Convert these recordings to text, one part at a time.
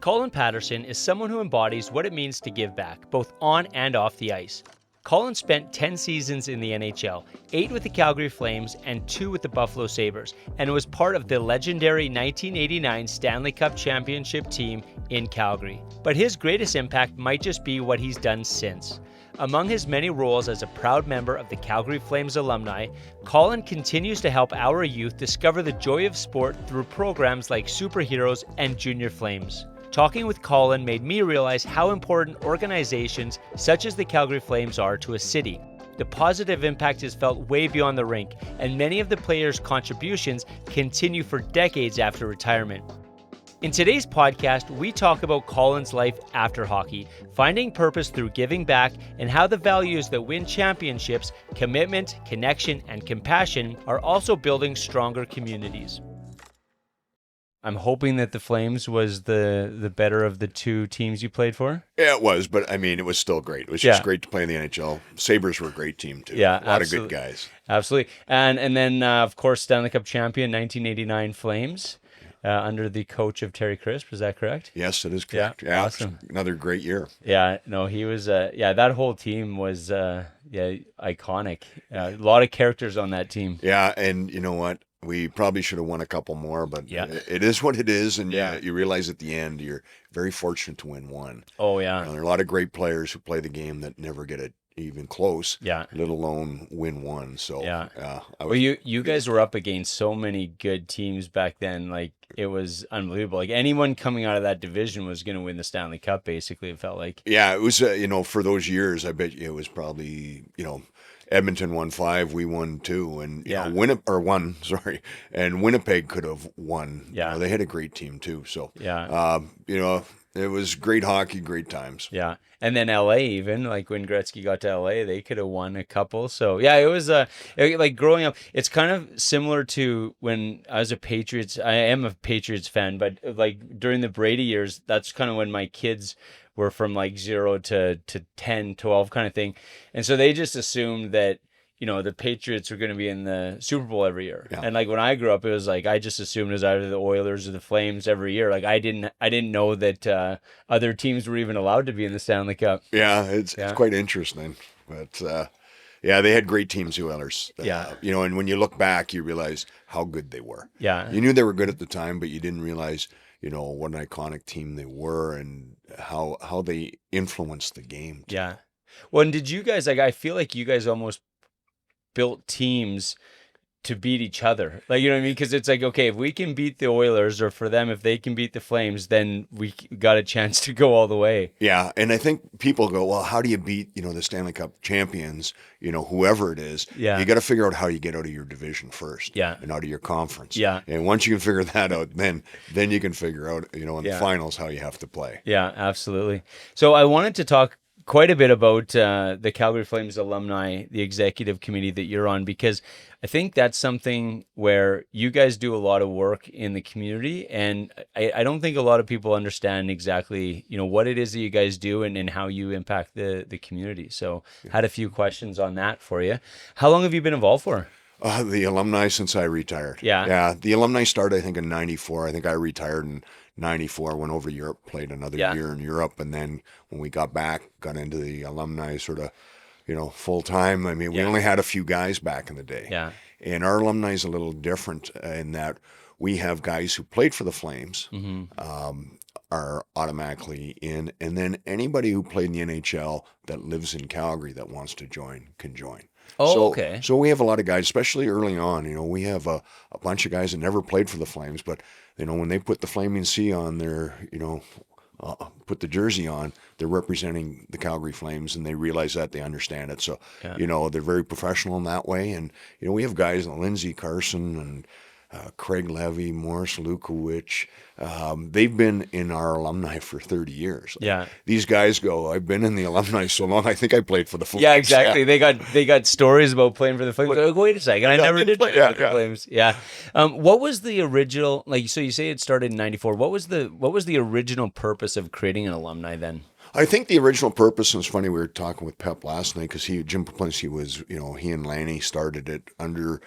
Colin Patterson is someone who embodies what it means to give back, both on and off the ice. Colin spent 10 seasons in the NHL, 8 with the Calgary Flames and 2 with the Buffalo Sabres, and was part of the legendary 1989 Stanley Cup championship team in Calgary. But his greatest impact might just be what he's done since. Among his many roles as a proud member of the Calgary Flames Alumni, Colin continues to help our youth discover the joy of sport through programs like Superheroes and Junior Flames. Talking with Colin made me realize how important organizations such as the Calgary Flames are to a city. The positive impact is felt way beyond the rink, and many of the players' contributions continue for decades after retirement. In today's podcast, we talk about Colin's life after hockey, finding purpose through giving back, and how the values that win championships, commitment, connection, and compassion are also building stronger communities. I'm hoping that the Flames was the better of the two teams you played for. Yeah, it was, but I mean, it was still great. It was just great to play in the NHL. Sabres were a great team too. Yeah, a lot of good guys. Absolutely. And then, of course, Stanley Cup champion, 1989 Flames, under the coach of Terry Crisp. Is that correct? Yes, it is correct. Yeah, awesome. Another great year. Yeah, no, he was, that whole team was, iconic. A lot of characters on that team. Yeah, and you know what? We probably should have won a couple more, but it is what it is, and you realize at the end you're very fortunate to win one. Oh, yeah. There are a lot of great players who play the game that never get it even close, let alone win one. So, well, you guys were up against so many good teams back then. Like, it was unbelievable. Like, anyone coming out of that division was going to win the Stanley Cup, basically, it felt like. Yeah, it was, for those years, I bet you it was probably, Edmonton won 5, we won 2, and and Winnipeg could have won. Yeah, they had a great team too. So it was great hockey, great times. Yeah, and then LA, even like when Gretzky got to LA, they could have won a couple. So yeah, it was like growing up. It's kind of similar to when I was a Patriots. I am a Patriots fan, but like during the Brady years, that's kind of when my kids were from like 0 to 10, 12 kind of thing. And so they just assumed that, the Patriots were going to be in the Super Bowl every year. Yeah. And like when I grew up, it was like, I just assumed it was either the Oilers or the Flames every year. Like I didn't know that other teams were even allowed to be in the Stanley Cup. Yeah, it's quite interesting. But they had great teams, the Oilers. And when you look back, you realize how good they were. Yeah. You knew they were good at the time, but you didn't realize what an iconic team they were and how they influenced the game too. Yeah. Well, and did you guys, I feel like you guys almost built teams to beat each other. Like, you know what I mean? Because it's like, okay, if we can beat the Oilers, or for them, if they can beat the Flames, then we got a chance to go all the way. Yeah, and I think people go, well, how do you beat, the Stanley Cup champions, whoever it is? Yeah. You got to figure out how you get out of your division first. Yeah. And out of your conference. Yeah. And once you can figure that out, then you can figure out, in the finals, how you have to play. Yeah, absolutely. So I wanted to talk quite a bit about the Calgary Flames Alumni, the executive committee that you're on, because I think that's something where you guys do a lot of work in the community, and I don't think a lot of people understand exactly, what it is that you guys do and how you impact the community. So had a few questions on that for you. How long have you been involved for? The alumni since I retired. Yeah. The alumni started, I think, in 94. I think I retired in 94, went over to Europe, played another year in Europe. And then when we got back, got into the alumni sort of, full time. I mean, we only had a few guys back in the day. Yeah. And our alumni is a little different in that we have guys who played for the Flames, are automatically in. And then anybody who played in the NHL that lives in Calgary that wants to join can join. Okay. So we have a lot of guys, especially early on. We have a bunch of guys that never played for the Flames, but when they put the Flaming C on their, put the jersey on, they're representing the Calgary Flames, and they realize that, they understand it. So, they're very professional in that way. And we have guys like Lindsey Carson and Craig Levy, Morris Lukowich. They've been in our alumni for 30 years. These guys go, I've been in the alumni so long, I think I played for the Flames. Yeah, exactly. They got stories about playing for the Flames. Like, wait a second, I never did play for the Flames. Yeah. What was the original, so you say it started in 94. What was the original purpose of creating an alumni then? I think the original purpose, and it's funny, we were talking with Pep last night, because Jim Paplinski was, he and Lanny started it under,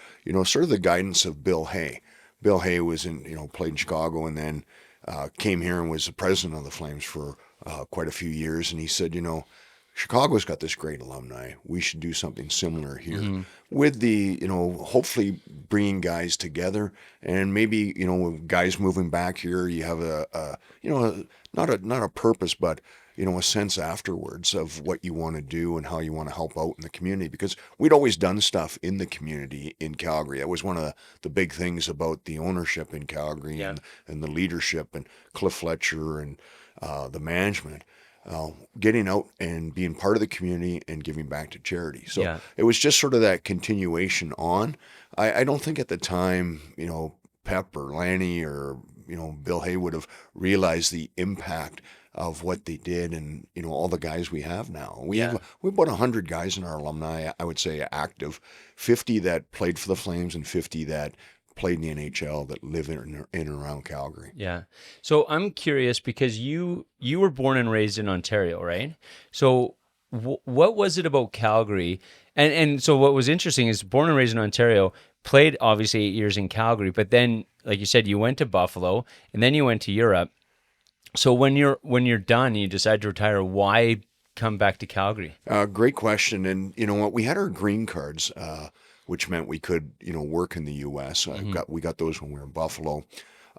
sort of the guidance of Bill Hay. Bill Hay was played in Chicago, and then came here and was the president of the Flames for quite a few years. And he said, Chicago's got this great alumni. We should do something similar here with the, hopefully bringing guys together, and maybe, with guys moving back here, you have not a purpose, but, a sense afterwards of what you want to do and how you want to help out in the community, because we'd always done stuff in the community in Calgary. That was one of the big things about the ownership in Calgary and the leadership and Cliff Fletcher and the management. Getting out and being part of the community and giving back to charity. So it was just sort of that continuation on. I don't think at the time, Pep or Lanny or, Bill Hay would have realized the impact of what they did and, all the guys we have now. We have about 100 guys in our alumni, I would say active, 50 that played for the Flames and 50 that played in the NHL that live in and around Calgary. Yeah. So I'm curious because you were born and raised in Ontario, right? So what was it about Calgary? And so what was interesting is born and raised in Ontario, played obviously 8 years in Calgary, but then, like you said, you went to Buffalo and then you went to Europe. So when you're done, you decide to retire, why come back to Calgary? Great question. And you know what? We had our green cards, which meant we could, work in the U.S. We got those when we were in Buffalo.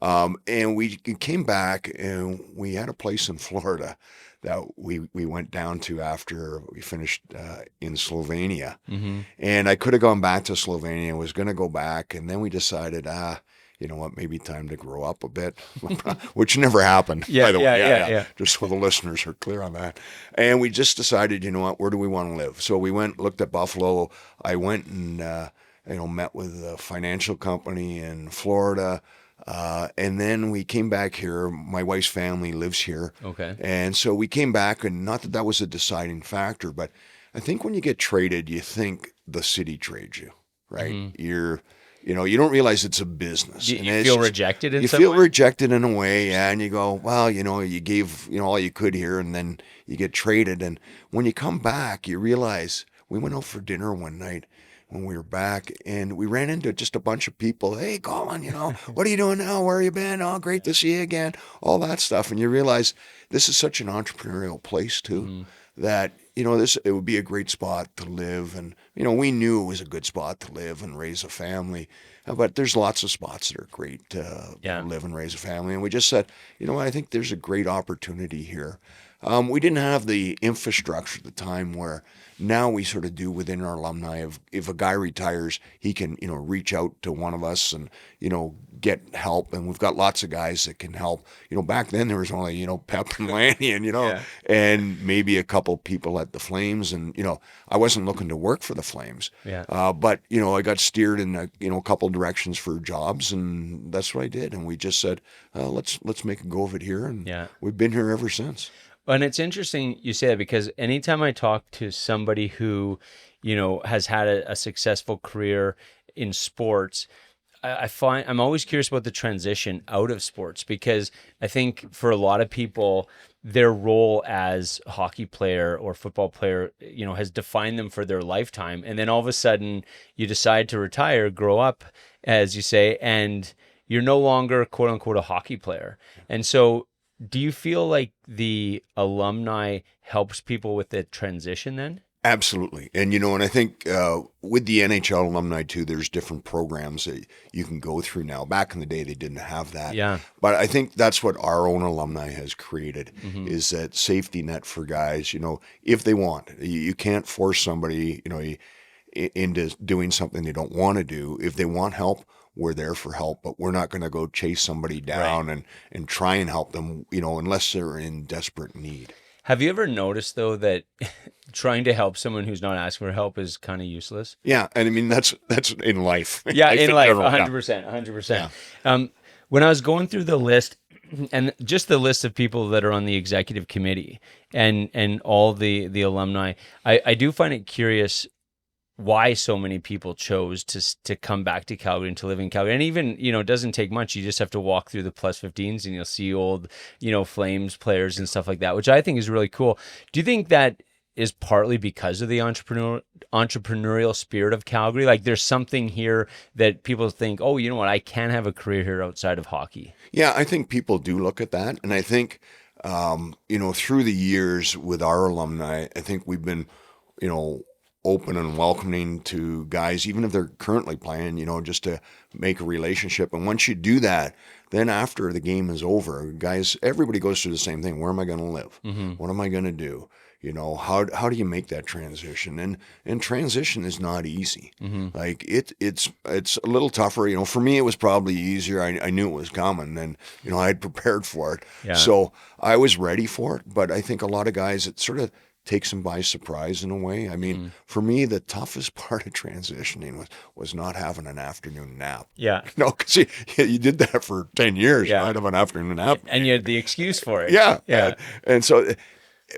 And we came back and we had a place in Florida that we went down to after we finished in Slovenia. And I could have gone back to Slovenia, was going to go back. And then we decided, you know what, maybe time to grow up a bit, which never happened, by the way. Just so the listeners are clear on that. And we just decided, where do we want to live? So we looked at Buffalo. I went and, met with a financial company in Florida. And then we came back here. My wife's family lives here. Okay. And so we came back, and not that was a deciding factor, but I think when you get traded, you think the city trades you, right? You don't realize it's a business. You feel rejected in some way? You feel rejected in a way, and you go, well, you gave, all you could here, and then you get traded. And when you come back, you realize we went out for dinner one night when we were back, and we ran into just a bunch of people. Hey, Colin, what are you doing now? Where you been? Oh, great to see you again. All that stuff. And you realize this is such an entrepreneurial place, too, that it would be a great spot to live. And, we knew it was a good spot to live and raise a family. But there's lots of spots that are great to live and raise a family. And we just said, I think there's a great opportunity here. We didn't have the infrastructure at the time where now we sort of do within our alumni. If a guy retires, he can, reach out to one of us and, get help. And we've got lots of guys that can help. Back then there was only, Pep and Lanny and, and maybe a couple people at the Flames. And, I wasn't looking to work for the Flames. But, I got steered in a couple directions for jobs, and that's what I did. And we just said, let's make a go of it here. And we've been here ever since. And it's interesting you say that, because anytime I talk to somebody who, has had a successful career in sports, I find I'm always curious about the transition out of sports, because I think for a lot of people, their role as a hockey player or football player, has defined them for their lifetime. And then all of a sudden you decide to retire, grow up, as you say, and you're no longer quote unquote a hockey player. And so do you feel like the alumni helps people with the transition then? Absolutely. And, and I think with the NHL alumni too, there's different programs that you can go through now. Back in the day, they didn't have that. Yeah. But I think that's what our own alumni has created, is that safety net for guys, if they want. You can't force somebody, into doing something they don't want to do. If they want help, we're there for help, but we're not going to go chase somebody down and try and help them, unless they're in desperate need. Have you ever noticed, though, that trying to help someone who's not asking for help is kind of useless? Yeah, and I mean, that's in life. Yeah, in life, 100%. When I was going through the list, and just the list of people that are on the executive committee and all the alumni, I do find it curious why so many people chose to come back to Calgary and to live in Calgary. And even, it doesn't take much. You just have to walk through the plus 15s and you'll see old, Flames players and stuff like that, which I think is really cool. Do you think that is partly because of the entrepreneurial spirit of Calgary? Like there's something here that people think, oh, you know what, I can have a career here outside of hockey. Yeah, I think people do look at that. And I think, through the years with our alumni, I think we've been, open and welcoming to guys, even if they're currently playing, just to make a relationship. And once you do that, then after the game is over, guys, everybody goes through the same thing. Where am I going to live? What am I going to do? How do you make that transition? And transition is not easy. Like it's a little tougher. For me, it was probably easier. I knew it was coming, and I had prepared for it. Yeah. So I was ready for it. But I think a lot of guys, it sort of takes them by surprise in a way. I mean, for me, the toughest part of transitioning was not having an afternoon nap. Yeah. Because you did that for 10 years. Yeah. I'd have an afternoon nap. And you had the excuse for it. Yeah. And so,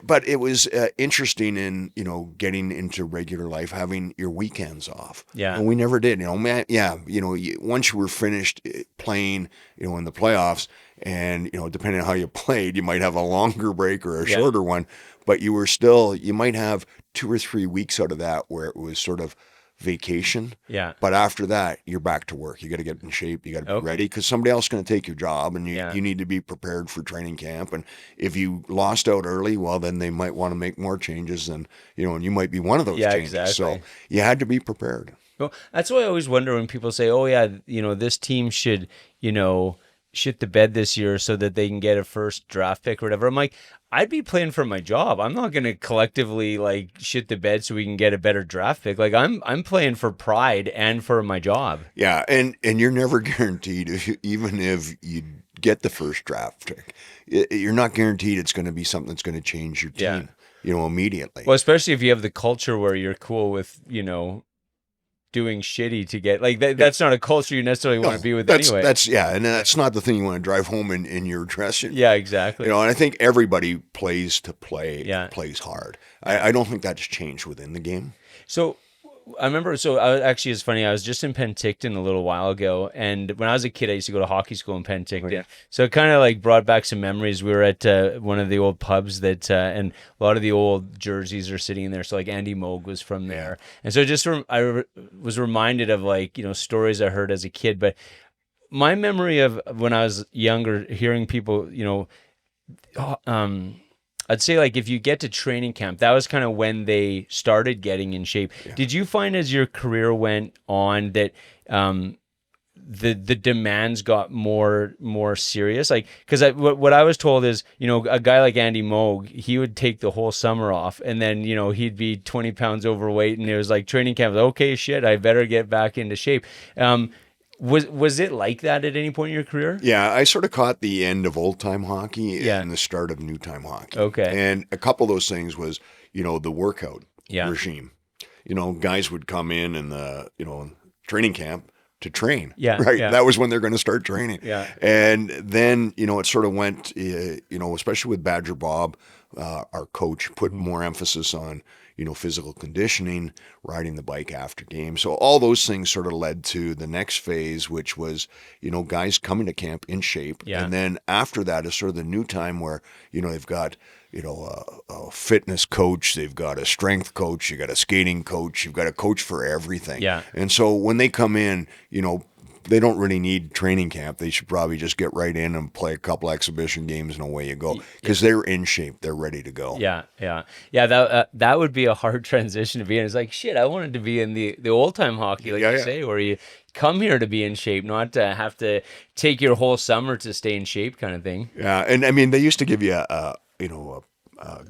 but it was interesting in, getting into regular life, having your weekends off. Yeah. And we never did, once you were finished playing, in the playoffs and, depending on how you played, you might have a longer break or a shorter one, but you might have 2 or 3 weeks out of that where it was sort of vacation. Yeah. But after that, you're back to work. You got to get in shape. You got to be ready because somebody else is going to take your job, and you need to be prepared for training camp. And if you lost out early, well, then they might want to make more changes, and and you might be one of those changes. Exactly. So you had to be prepared. Well, that's why I always wonder when people say, "Oh yeah, this team should, shit the bed this year so that they can get a first draft pick or whatever." I'm like, I'd be playing for my job. I'm not going to collectively like shit the bed so we can get a better draft pick. Like I'm playing for pride and for my job. Yeah, and you're never guaranteed even if you get the first draft pick, you're not guaranteed it's going to be something that's going to change your team, immediately. Well, especially if you have the culture where you're cool with, doing shitty to get like that's not a culture you necessarily want to be with anyway. And that's not the thing you want to drive home in your dressing room. Yeah, exactly. And I think everybody plays to play, plays hard. I don't think that's changed within the game. So I remember, actually, it's funny, I was just in Penticton a little while ago, and when I was a kid, I used to go to hockey school in Penticton. Okay. So it kind of like brought back some memories. We were at one of the old pubs that, and a lot of the old jerseys are sitting in there. So like Andy Moog was from there. And so I was reminded of like, stories I heard as a kid. But my memory of when I was younger, hearing people, I'd say like if you get to training camp, that was kind of when they started getting in shape. Yeah. Did you find as your career went on that the demands got more serious? Like, because what I was told is, a guy like Andy Moog, he would take the whole summer off, and then he'd be 20 pounds overweight, and it was like training camp. Okay, shit, I better get back into shape. Was it like that at any point in your career? Yeah, I sort of caught the end of old-time hockey and the start of new-time hockey. Okay. And a couple of those things was, the workout regime. Guys would come in the, training camp to train. Yeah. Right? Yeah. That was when they're going to start training. Yeah. And then, it sort of went, especially with Badger Bob, our coach, put more emphasis on, physical conditioning, riding the bike after games. So all those things sort of led to the next phase, which was, guys coming to camp in shape. Yeah. And then after that is sort of the new time where, they've got, a fitness coach, they've got a strength coach, you got a skating coach, you've got a coach for everything. Yeah. And so when they come in, they don't really need training camp. They should probably just get right in and play a couple exhibition games and away you go because they're in shape. They're ready to go. Yeah. That would be a hard transition to be in. It's like, shit, I wanted to be in the old time hockey, like you say, where you come here to be in shape, not to have to take your whole summer to stay in shape kind of thing. Yeah. And I mean, they used to give you a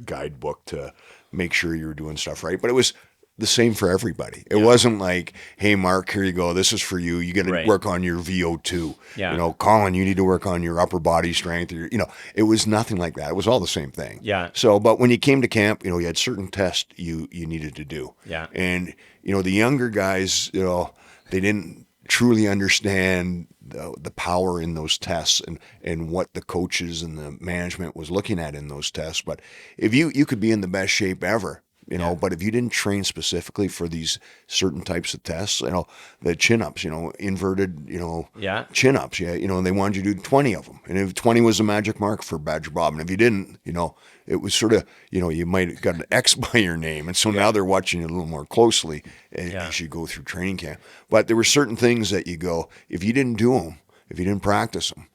guidebook to make sure you were doing stuff right, but it was the same for everybody. It wasn't like, hey, Mark, here you go. This is for you. You got to work on your VO2. Yeah. Colin, you need to work on your upper body strength. Or it was nothing like that. It was all the same thing. Yeah. So, but when you came to camp, you had certain tests you needed to do. Yeah. And, the younger guys, they didn't truly understand the power in those tests and what the coaches and the management was looking at in those tests. But if you could be in the best shape ever, you know, but if you didn't train specifically for these certain types of tests, you know, the chin-ups, you know, inverted, you know, chin-ups, you know, and they wanted you to do 20 of them. And if 20 was the magic mark for Badger Bob, and if you didn't, you know, it was sort of, you know, you might have got an X by your name. And so now they're watching you a little more closely as you go through training camp. But there were certain things that you go, if you didn't do them, if you didn't practice them,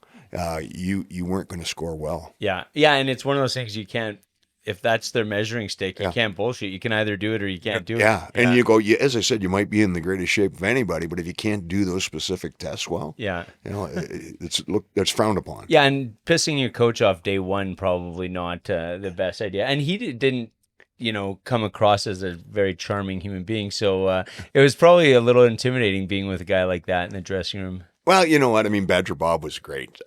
you weren't going to score well. Yeah. And it's one of those things you can't, if that's their measuring stick, you can't bullshit. You can either do it or you can't do it. Yeah. And you go, as I said, you might be in the greatest shape of anybody, but if you can't do those specific tests well, you know, that's frowned upon. Yeah. And pissing your coach off day one, probably not the best idea. And he didn't, you know, come across as a very charming human being. So it was probably a little intimidating being with a guy like that in the dressing room. Well, you know what? I mean, Badger Bob was great.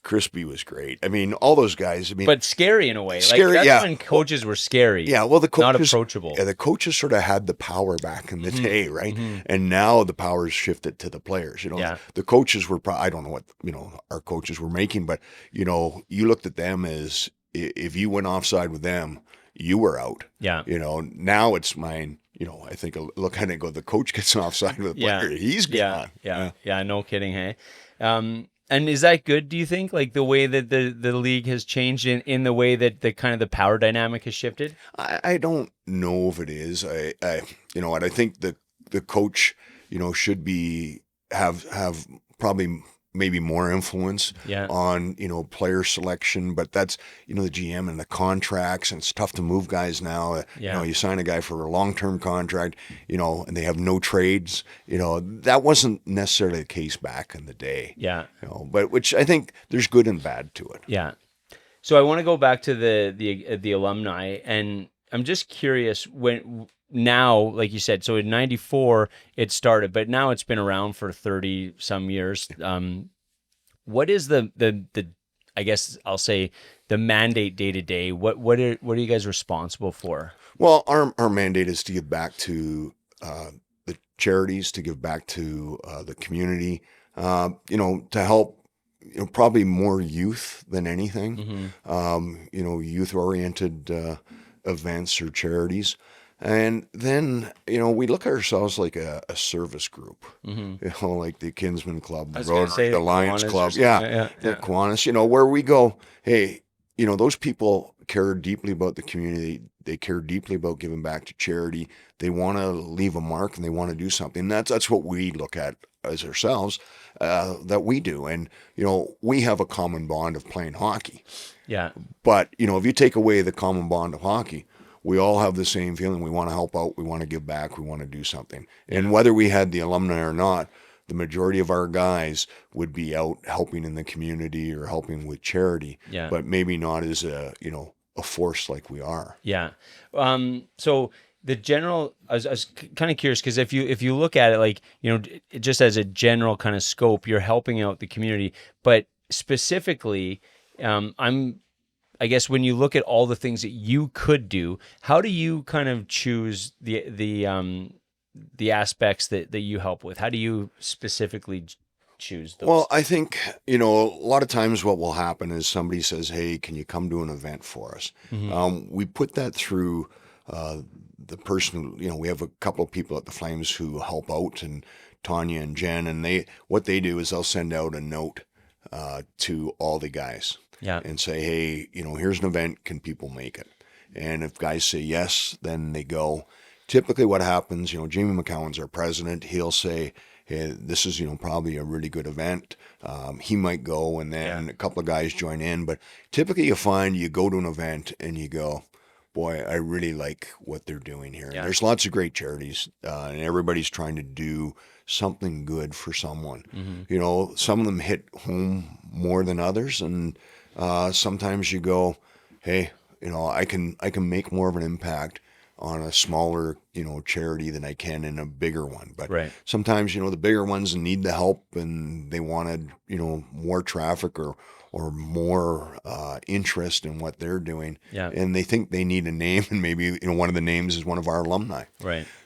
Crispy was great. I mean, all those guys. I mean, but scary in a way. Scary, like, that's when coaches were scary. Yeah, well, the coaches, not approachable. Yeah, the coaches sort of had the power back in the day, right? And now the power's shifted to the players. You know, the coaches were. I don't know what our coaches were making, but you know, you looked at them as if you went offside with them, you were out. Yeah. You know, now it's mine. You know, I think look at it and go, the coach gets an offside with the player. He's gone. Yeah. No kidding. Hey. And is that good, do you think? Like the way that the league has changed in the way that the kind of the power dynamic has shifted? I don't know if it is. I you know what, I think the coach, you know, should have probably maybe more influence on, you know, player selection, but that's, you know, the GM and the contracts, and it's tough to move guys now. You know, you sign a guy for a long-term contract, you know, and they have no trades. You know, that wasn't necessarily the case back in the day. Yeah. You know, but which I think there's good and bad to it. Yeah. So I want to go back to the alumni, and I'm just curious when now, like you said, so in 94 it started, but now it's been around for 30 some years. What is the I guess I'll say the mandate day to day? What are you guys responsible for? Well, our mandate is to give back to the charities, to give back to the community, you know, to help, you know, probably more youth than anything, you know, youth oriented events or charities. And then, you know, we look at ourselves like a service group, you know, like the Kinsman Club, the Lions Club, the Kiwanis, you know, where we go, hey, you know, those people care deeply about the community. They care deeply about giving back to charity. They want to leave a mark and they want to do something. That's what we look at as ourselves, that we do. And, you know, we have a common bond of playing hockey. Yeah. But, you know, if you take away the common bond of hockey, we all have the same feeling. We want to help out. We want to give back. We want to do something. And whether we had the alumni or not, the majority of our guys would be out helping in the community or helping with charity, but maybe not as a force like we are. Yeah. So the general, I was kind of curious, because if you look at it, like, you know, just as a general kind of scope, you're helping out the community, but specifically, I guess when you look at all the things that you could do, how do you kind of choose the aspects that you help with? How do you specifically choose those? Well, I think, you know, a lot of times what will happen is somebody says, hey, can you come to an event for us? We put that through the person, you know, we have a couple of people at the Flames who help out, and Tanya and Jen, and what they do is they'll send out a note to all the guys. And say, hey, you know, here's an event. Can people make it? And if guys say yes, then they go. Typically what happens, you know, Jamie McCowan's our president. He'll say, hey, this is, you know, probably a really good event. He might go, and then a couple of guys join in. But typically you find you go to an event and you go, boy, I really like what they're doing here. And there's lots of great charities, and everybody's trying to do something good for someone. You know, some of them hit home more than others, and sometimes you go, hey, you know, I can make more of an impact on a smaller, you know, charity than I can in a bigger one. But sometimes, you know, the bigger ones need the help, and they wanted, you know, more traffic or more interest in what they're doing. And they think they need a name, and maybe, you know, one of the names is one of our alumni.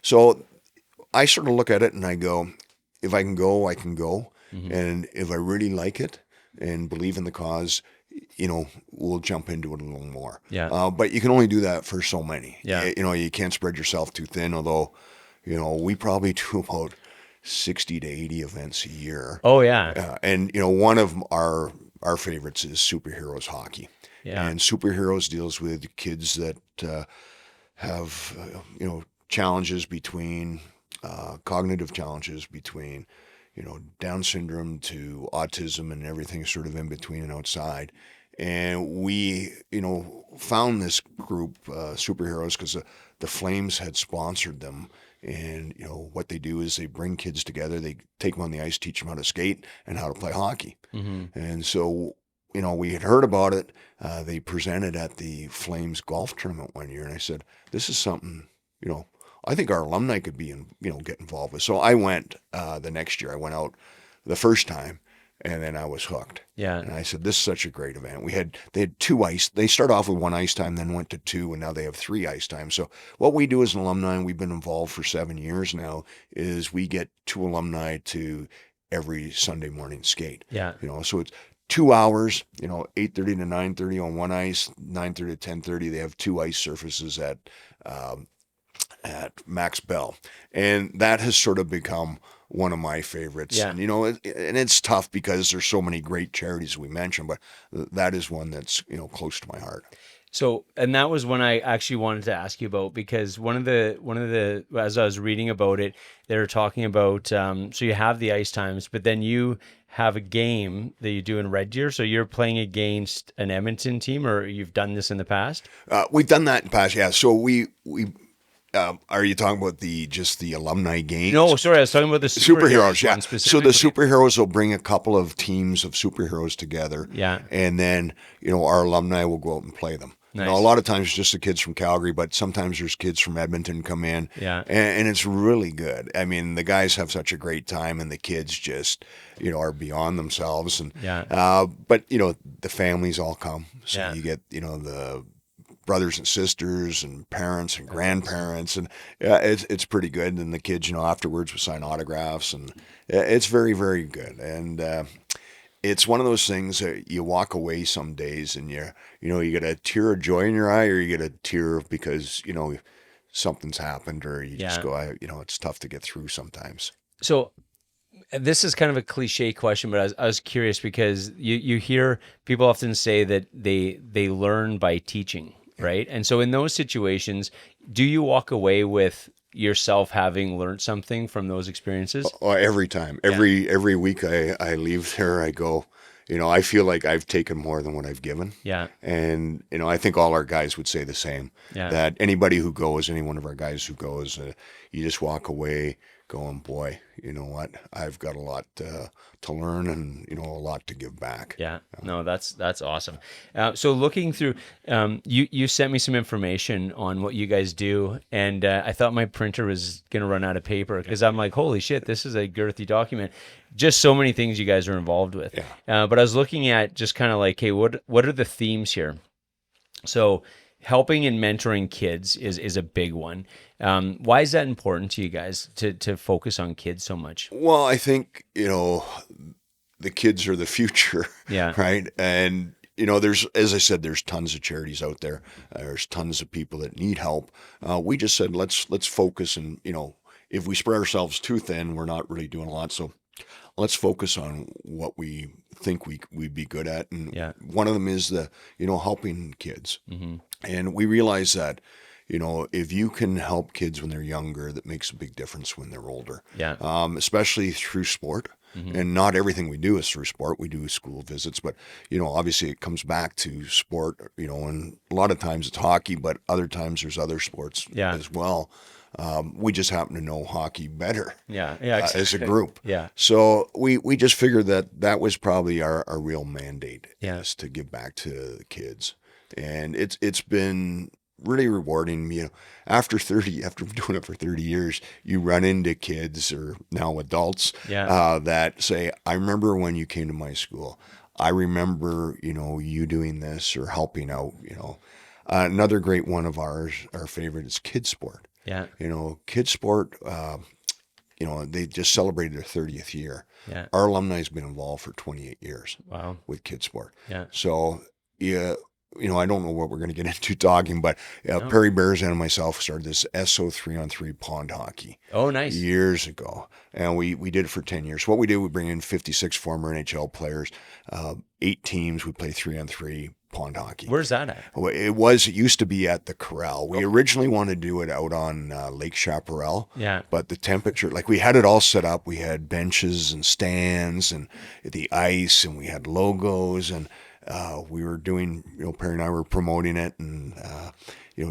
So I sort of look at it and I go, if I can go, I can go. And if I really like it and believe in the cause, we'll jump into it a little more. Yeah. But you can only do that for so many. Yeah. You can't spread yourself too thin, although, we probably do about 60 to 80 events a year. Oh yeah. And one of our favorites is superheroes hockey. Yeah. And superheroes deals with kids that have challenges between cognitive challenges between Down syndrome to autism and everything sort of in between and outside. And we found this group superheroes because the Flames had sponsored them. And what they do is they bring kids together, they take them on the ice, teach them how to skate and how to play hockey. And so we had heard about it. They presented at the Flames golf tournament one year, and I said, "This is something, I think our alumni could be, get involved with." So I went the next year. I went out the first time, and then I was hooked. Yeah. And I said, "This is such a great event." They had 2 ice. They started off with 1 ice time, then went to 2, and now they have 3 ice times. So what we do as an alumni, and we've been involved for 7 years now, is we get 2 alumni to every Sunday morning skate. Yeah. So it's 2 hours, 8:30 to 9:30 on 1 ice, 9:30 to 10:30. They have 2 ice surfaces at Max Bell. And that has sort of become one of my favorites. Yeah. And, and it's tough because there's so many great charities we mentioned, but that is one that's, close to my heart. So, and that was one I actually wanted to ask you about, because one of the as I was reading about it, they were talking about, so you have the ice times, but then you have a game that you do in Red Deer. So you're playing against an Edmonton team, or you've done this in the past? We've done that in the past. Yeah. So we are you talking about just the alumni games? No, sorry, I was talking about the superheroes. Yeah. one So the specifically. superheroes will bring a couple of teams of superheroes together. Yeah. And then, our alumni will go out and play them. Nice. A lot of times it's just the kids from Calgary, but sometimes there's kids from Edmonton come in. Yeah. And it's really good. I mean, the guys have such a great time, and the kids just, are beyond themselves. And Yeah. but the families all come, so Yeah. you get the brothers and sisters and parents and grandparents, and it's pretty good. And the kids, afterwards will sign autographs, and it's very, very good. And it's one of those things that you walk away some days and you get a tear of joy in your eye, or you get a tear because, something's happened, or you just Yeah. go, it's tough to get through sometimes. So this is kind of a cliche question, but I was curious, because you hear people often say that they learn by teaching, right? And so in those situations, do you walk away with yourself having learned something from those experiences? Oh, every time, every week I leave there, I go, I feel like I've taken more than what I've given. Yeah. And, I think all our guys would say the same, Yeah. that anybody who goes, any one of our guys who goes, you just walk away going, boy, you know what? I've got a lot to learn, and a lot to give back. Yeah, no, that's awesome. So looking through, you sent me some information on what you guys do, and I thought my printer was gonna run out of paper, because I'm like, holy shit, this is a girthy document. Just so many things you guys are involved with. Yeah. But I was looking at just kind of like, hey, what are the themes here? So helping and mentoring kids is a big one. Why is that important to you guys to focus on kids so much? Well, I think, the kids are the future. Yeah. Right. And, there's, as I said, there's tons of charities out there. There's tons of people that need help. We just said, let's focus, and, if we spread ourselves too thin, we're not really doing a lot. So let's focus on what we think we'd be good at. And Yeah. one of them is helping kids. Mm-hmm. And we realize that, if you can help kids when they're younger, that makes a big difference when they're older. Yeah. Especially through sport. Mm-hmm. And not everything we do is through sport. We do school visits, but, obviously it comes back to sport, and a lot of times it's hockey, but other times there's other sports Yeah. as well. We just happen to know hockey better. Yeah. Yeah. Exactly. As a group. Yeah. So we just figured that was probably our real mandate, Yeah. is to give back to the kids. And it's been really rewarding. After doing it for 30 years, you run into kids, or now adults, Yeah. that say, I remember when you came to my school. I remember, you doing this or helping out, Another great one of our favorite is KidSport. Yeah. KidSport, they just celebrated their 30th year. Yeah. Our alumni has been involved for 28 years. Wow. With KidSport. Yeah. So, yeah, I don't know what we're going to get into talking, but No. Perry Bears and myself started this SO 3-on-3 pond hockey. Oh, nice. Years ago. And we did it for 10 years. What we did, we bring in 56 former NHL players, 8 teams. We play 3-on-3 pond hockey. Where's that at? It used to be at the Corral. We originally wanted to do it out on Lake Chaparral. Yeah. But the temperature, like we had it all set up. We had benches and stands and the ice, and we had logos, and we were doing, Perry and I were promoting it, and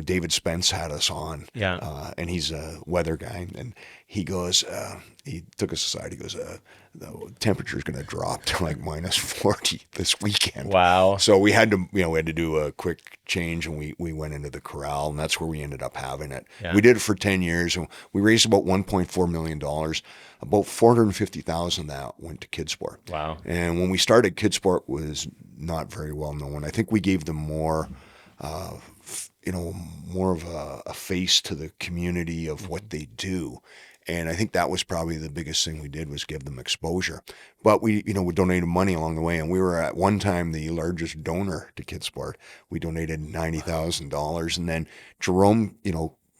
David Spence had us on. Yeah. And he's a weather guy, and he goes, he took us aside. He goes, the temperature's going to drop to like minus 40 this weekend. Wow. So we had to do a quick change, and we went into the Corral, and that's where we ended up having it. Yeah. We did it for 10 years, and we raised about $1.4 million. About $450,000 that went to KidSport. Wow. And when we started, KidSport was not very well known. I think we gave them more of a face to the community of what they do. And I think that was probably the biggest thing we did, was give them exposure. But we donated money along the way, and we were at one time the largest donor to KidSport. We donated $90,000, and then Jerome,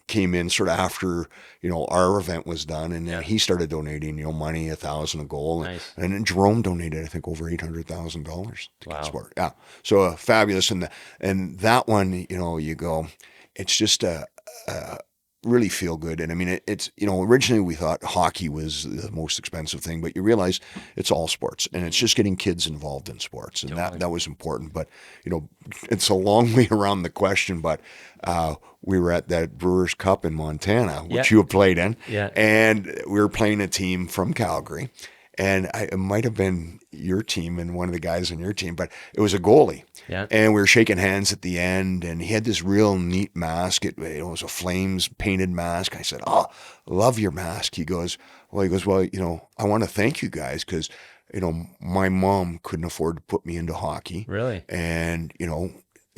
came in sort of after, our event was done, and then he started donating, money, $1,000 a goal. Nice. And then Jerome donated, I think, over $800,000 to Wow. KidSport. Yeah. So fabulous. And that one, you go, it's just really feel good. And I mean, it's, originally we thought hockey was the most expensive thing, but you realize it's all sports, and it's just getting kids involved in sports. And Totally. that was important. But, it's a long way around the question, but we were at that Brewers Cup in Montana, which you have played in. Yeah. And we were playing a team from Calgary. And it might have been your team and one of the guys on your team, but it was a goalie. Yeah. And we were shaking hands at the end, and he had this real neat mask. It was a Flames painted mask. I said, "Oh, love your mask." He goes, well, I want to thank you guys, because, my mom couldn't afford to put me into hockey. Really? And,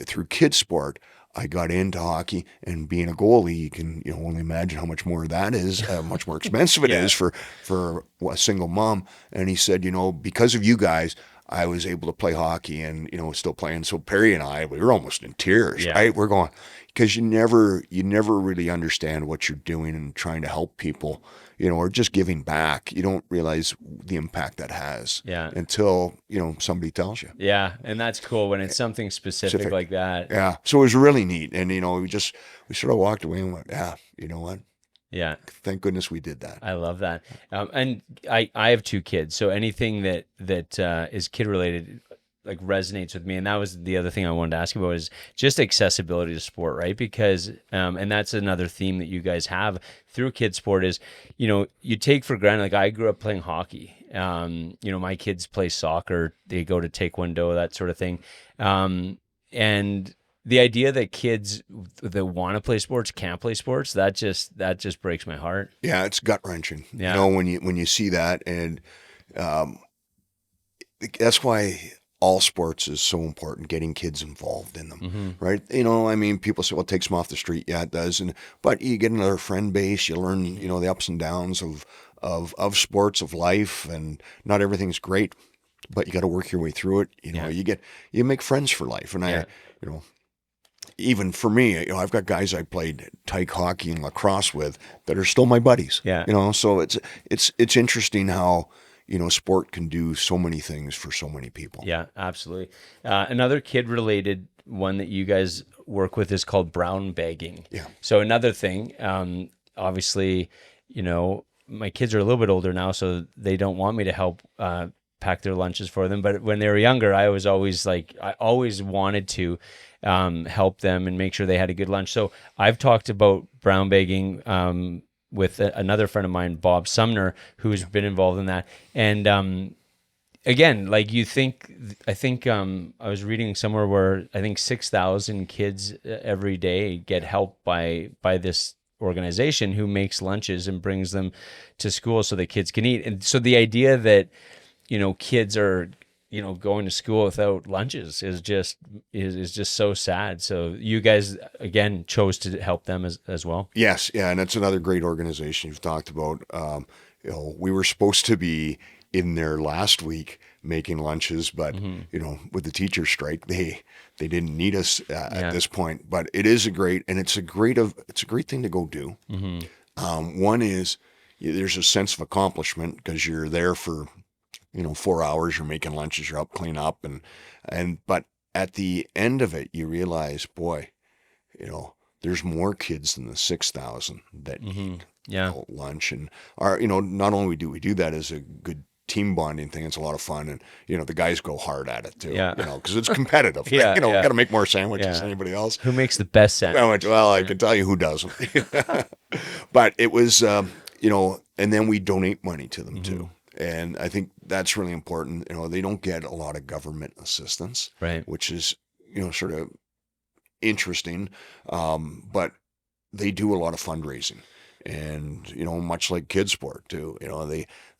through KidSport, I got into hockey, and being a goalie, you can only imagine how much more that is, how much more expensive it is for a single mom. And he said, because of you guys, I was able to play hockey and, still playing. So Perry and I, we were almost in tears, right? We're going, because you never really understand what you're doing and trying to help people, or just giving back. You don't realize the impact that has until, somebody tells you. Yeah. And that's cool when it's something specific like that. Yeah. So it was really neat. And, we sort of walked away and went, yeah, you know what? Yeah. Thank goodness we did that. I love that. And I have 2 kids, so anything that is kid related like resonates with me. And that was the other thing I wanted to ask you about, is just accessibility to sport, right? Because and that's another theme that you guys have through KidSport is, you take for granted, like I grew up playing hockey. My kids play soccer, they go to Taekwondo, that sort of thing. And the idea that kids that want to play sports can't play sports, that just breaks my heart. Yeah, it's gut wrenching. Yeah. When you see that, and that's why all sports is so important, getting kids involved in them, right? People say, well, it takes them off the street. Yeah, it does. But you get another friend base, you learn, the ups and downs of sports, of life, and not everything's great, but you got to work your way through it. You make friends for life. And even for me, I've got guys I played tyke hockey and lacrosse with that are still my buddies. Yeah. So it's interesting how, sport can do so many things for so many people. Yeah, absolutely. Another kid-related one that you guys work with is called brown bagging. Yeah. So another thing, obviously, my kids are a little bit older now, so they don't want me to help pack their lunches for them. But when they were younger, I always wanted to help them and make sure they had a good lunch. So I've talked about brown bagging with another friend of mine, Bob Sumner, who's been involved in that. And again, like I think I was reading somewhere where I think 6,000 kids every day get help by this organization who makes lunches and brings them to school so that kids can eat. And so the idea that, kids are, going to school without lunches is just so sad. So you guys, again, chose to help them as well. Yes. Yeah. And it's another great organization you've talked about. we were supposed to be in there last week making lunches, but with the teacher strike, they didn't need us at this point. But it is it's a great thing to go do. One is there's a sense of accomplishment because you're there for 4 hours. You're making lunches. You're up, clean up, but at the end of it, you realize, boy, there's more kids than the 6,000 that need lunch. And not only do we do that as a good team bonding thing, it's a lot of fun, and the guys go hard at it too. Because it's competitive. Got to make more sandwiches than anybody else. Who makes the best sandwich? Well, I can tell you who doesn't. But it was and then we donate money to them too. And I think that's really important. They don't get a lot of government assistance, right? Which is sort of interesting, but they do a lot of fundraising, and much like KidSport too.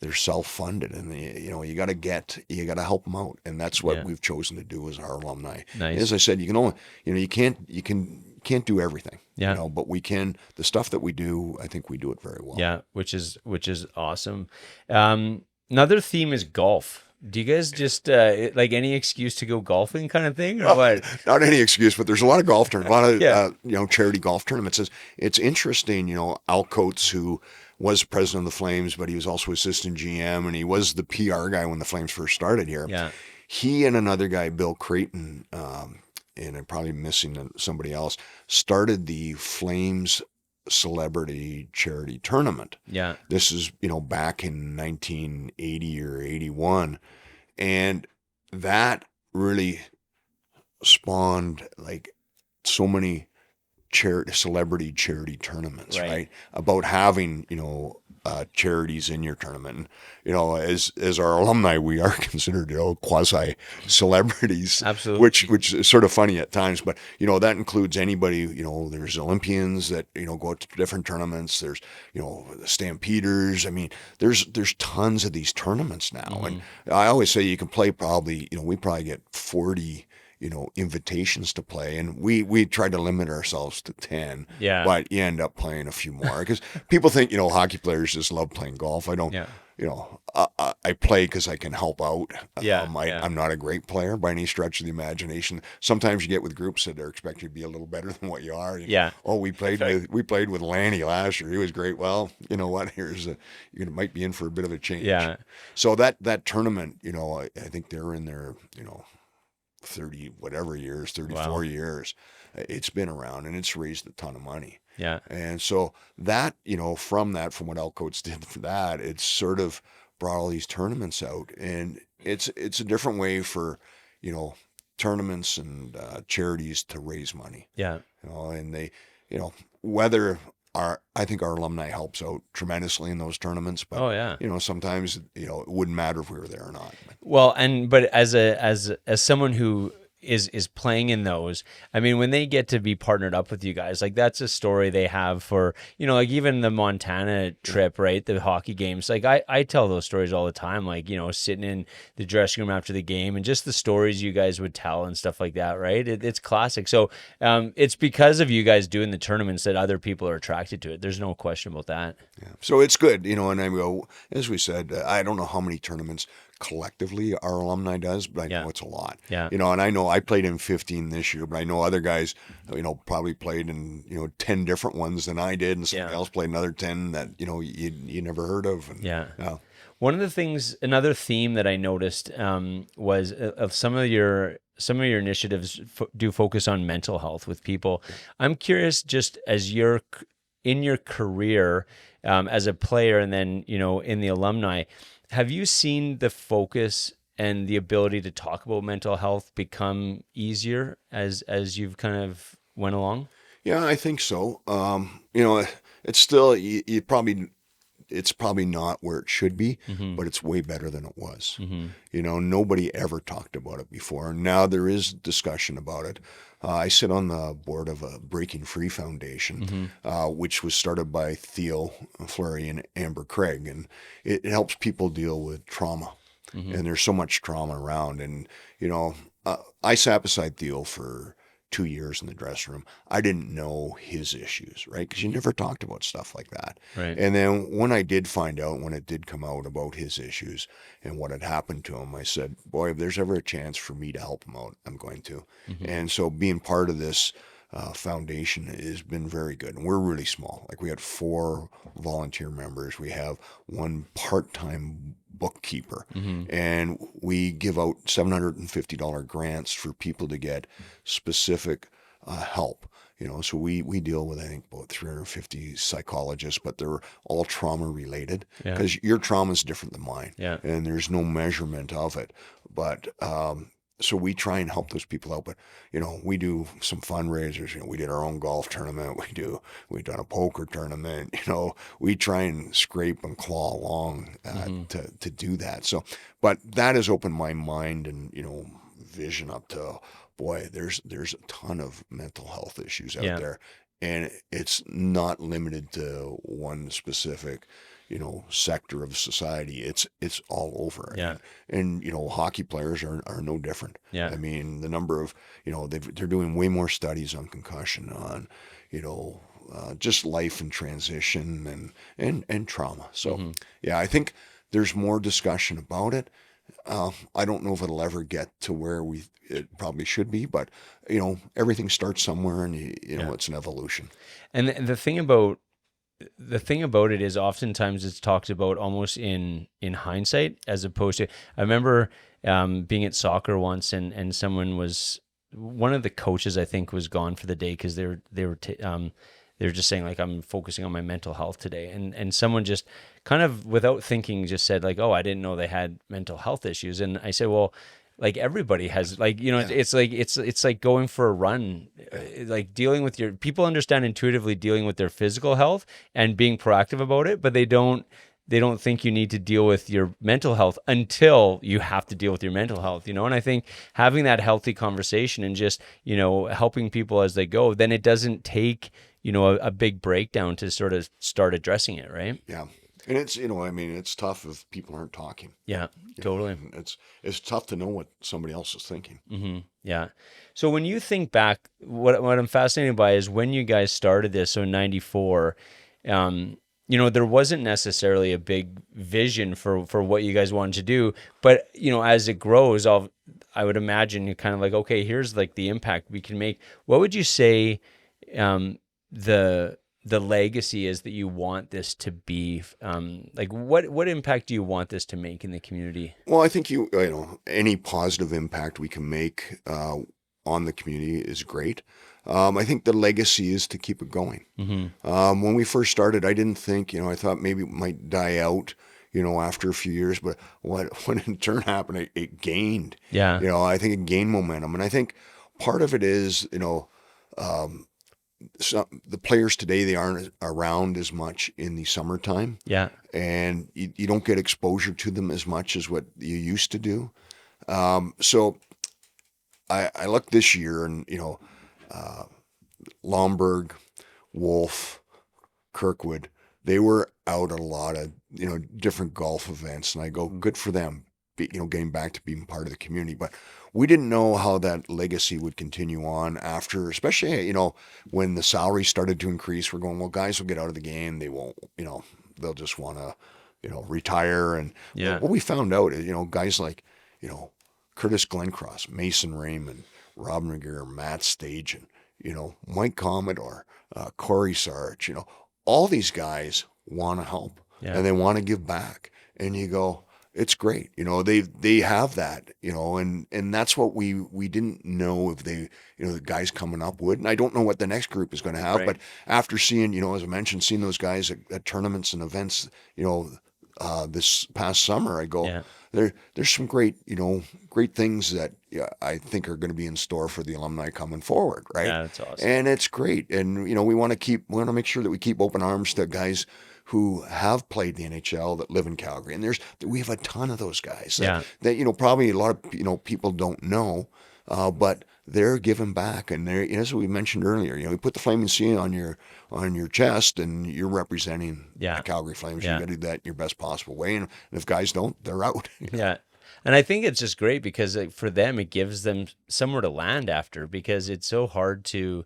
They're self-funded, and you got to help them out, and that's what we've chosen to do as our alumni. Nice. As I said, you can only you can't do everything. But we can. The stuff that we do, I think we do it very well. Yeah, which is awesome. Another theme is golf. Do you guys just like any excuse to go golfing kind of thing, or what? Not any excuse, but there's a lot of golf tournaments, a lot of charity golf tournaments. It's interesting. Al Coates, who was president of the Flames, but he was also assistant GM, and he was the PR guy when the Flames first started here. Yeah, he and another guy, Bill Creighton, and I'm probably missing somebody else, started the Flames Celebrity Charity Tournament. Yeah. This is, back in 1980 or 81. And that really spawned like so many celebrity charity tournaments, right? About having, charities in your tournament. And, as our alumni, we are considered, quasi celebrities. Absolutely. Which is sort of funny at times, but, that includes anybody, there's Olympians that, go out to different tournaments. There's, Stampeders. I mean, there's tons of these tournaments now. And I always say you can play probably, we probably get 40 invitations to play, and we try to limit ourselves to 10. Yeah. But you end up playing a few more because people think hockey players just love playing golf. I don't. Yeah. I play because I can help out. I'm not a great player by any stretch of the imagination. Sometimes you get with groups that are expecting you to be a little better than what you are. Oh, we played with Lanny last year. He was great. Well, you know what? You might be in for a bit of a change. Yeah. So that tournament, I think they're in there, 30 whatever years, 34 years. It's been around, and it's raised a ton of money. Yeah. And so that, from what Al Coates did for that, it's sort of brought all these tournaments out, and it's a different way for, tournaments and charities to raise money. Yeah. And they, I think our alumni helps out tremendously in those tournaments, but sometimes it wouldn't matter if we were there or not. Well, but as someone who is playing in those, I mean, when they get to be partnered up with you guys, like that's a story they have for, like even the Montana trip, right? The hockey games. Like I tell those stories all the time, like, sitting in the dressing room after the game and just the stories you guys would tell and stuff like that, right? It's classic. So it's because of you guys doing the tournaments that other people are attracted to it. There's no question about that. Yeah. So it's good, and I go, as we said, I don't know how many tournaments collectively our alumni does, but I know it's a lot. Yeah. And I know I played in 15 this year, but I know other guys, probably played in, 10 different ones than I did, and somebody else played another 10 that, you never heard of. And, One of the things, another theme that I noticed was of some of your initiatives do focus on mental health with people. I'm curious, just as you're in your career as a player and then, in the alumni, have you seen the focus and the ability to talk about mental health become easier as you've kind of went along? Yeah, I think so. It's still, it's probably not where it should be, but it's way better than it was. Nobody ever talked about it before. Now there is discussion about it. I sit on the board of a Breaking Free Foundation, which was started by Theo Fleury and Amber Craig, and it helps people deal with trauma. And there's so much trauma around. And, I sat beside Theo for 2 years in the dressing room. I didn't know his issues, right? Because you never talked about stuff like that. Right. And then when I did find out, when it did come out about his issues and what had happened to him, I said, boy, if there's ever a chance for me to help him out, I'm going to. And so being part of this foundation has been very good. And we're really small. Like we had 4 volunteer members. We have 1 part-time bookkeeper. And we give out $750 grants for people to get specific help. So we deal with, I think, about 350 psychologists, but they're all trauma related because your trauma is different than mine. And there's no measurement of it. But so we try and help those people out. But, we do some fundraisers. We did our own golf tournament. We've done a poker tournament. We try and scrape and claw along to do that. So, but that has opened my mind and, vision up to, boy, there's a ton of mental health issues out there. And it's not limited to one specific sector of society. It's all over. And hockey players are no different. I mean, the number of, they're doing way more studies on concussion, on, just life and transition and trauma. So I think there's more discussion about it. I don't know if it'll ever get to where it probably should be, but everything starts somewhere, and it's an evolution. And the thing about it is oftentimes it's talked about almost in hindsight, as opposed to, I remember being at soccer once, and one of the coaches, I think, was gone for the day because they were just saying, like, I'm focusing on my mental health today, and someone just kind of without thinking just said, like, oh, I didn't know they had mental health issues. And I said, well, like, everybody has, like, it's like going for a run, like dealing with people understand intuitively dealing with their physical health and being proactive about it, but they don't think you need to deal with your mental health until you have to deal with your mental health, And I think having that healthy conversation and just, helping people as they go, then it doesn't take, a big breakdown to sort of start addressing it, right? Yeah. And it's, it's tough if people aren't talking. Yeah, totally. It's tough to know what somebody else is thinking. Yeah. So when you think back, what I'm fascinated by is when you guys started this, so in 94, there wasn't necessarily a big vision for what you guys wanted to do, but, as it grows, I would imagine you're kind of like, okay, here's like the impact we can make. What would you say the legacy is that you want this to be? Like what impact do you want this to make in the community? Well, I think any positive impact we can make on the community is great. I think the legacy is to keep it going. When we first started, I didn't think, I thought maybe it might die out, after a few years, but when in turn happened, it gained. I think it gained momentum. And I think part of it is, the players today, they aren't around as much in the summertime. And you don't get exposure to them as much as what you used to do. So I look this year and, Lomberg, Wolf, Kirkwood, they were out at a lot of, different golf events. And I go, good for them, getting back to being part of the community. But we didn't know how that legacy would continue on after, especially, when the salary started to increase. We're going, well, guys will get out of the game. They won't, they'll just want to, retire. And what we found out is, guys like, Curtis Glencross, Mason Raymond, Rob McGear, Matt Stajan, Mike Commodore, Corey Sarge, all these guys want to help and they want to give back. And you go, it's great. They have that, and that's what we didn't know if they, the guys coming up would. And I don't know what the next group is going to have, but after seeing, as I mentioned, seeing those guys at tournaments and events, this past summer, I go, there's some great, great things that I think are going to be in store for the alumni coming forward. Right. Yeah, that's awesome. And it's great. And, we want to make sure that we keep open arms to guys who have played the NHL that live in Calgary. And we have a ton of those guys that probably a lot of, people don't know, but they're giving back. And they're, as we mentioned earlier, you put the Flaming C on your chest and you're representing the Calgary Flames. You got to do that in your best possible way. And if guys don't, they're out. Yeah. And I think it's just great because for them, it gives them somewhere to land after, because it's so hard to,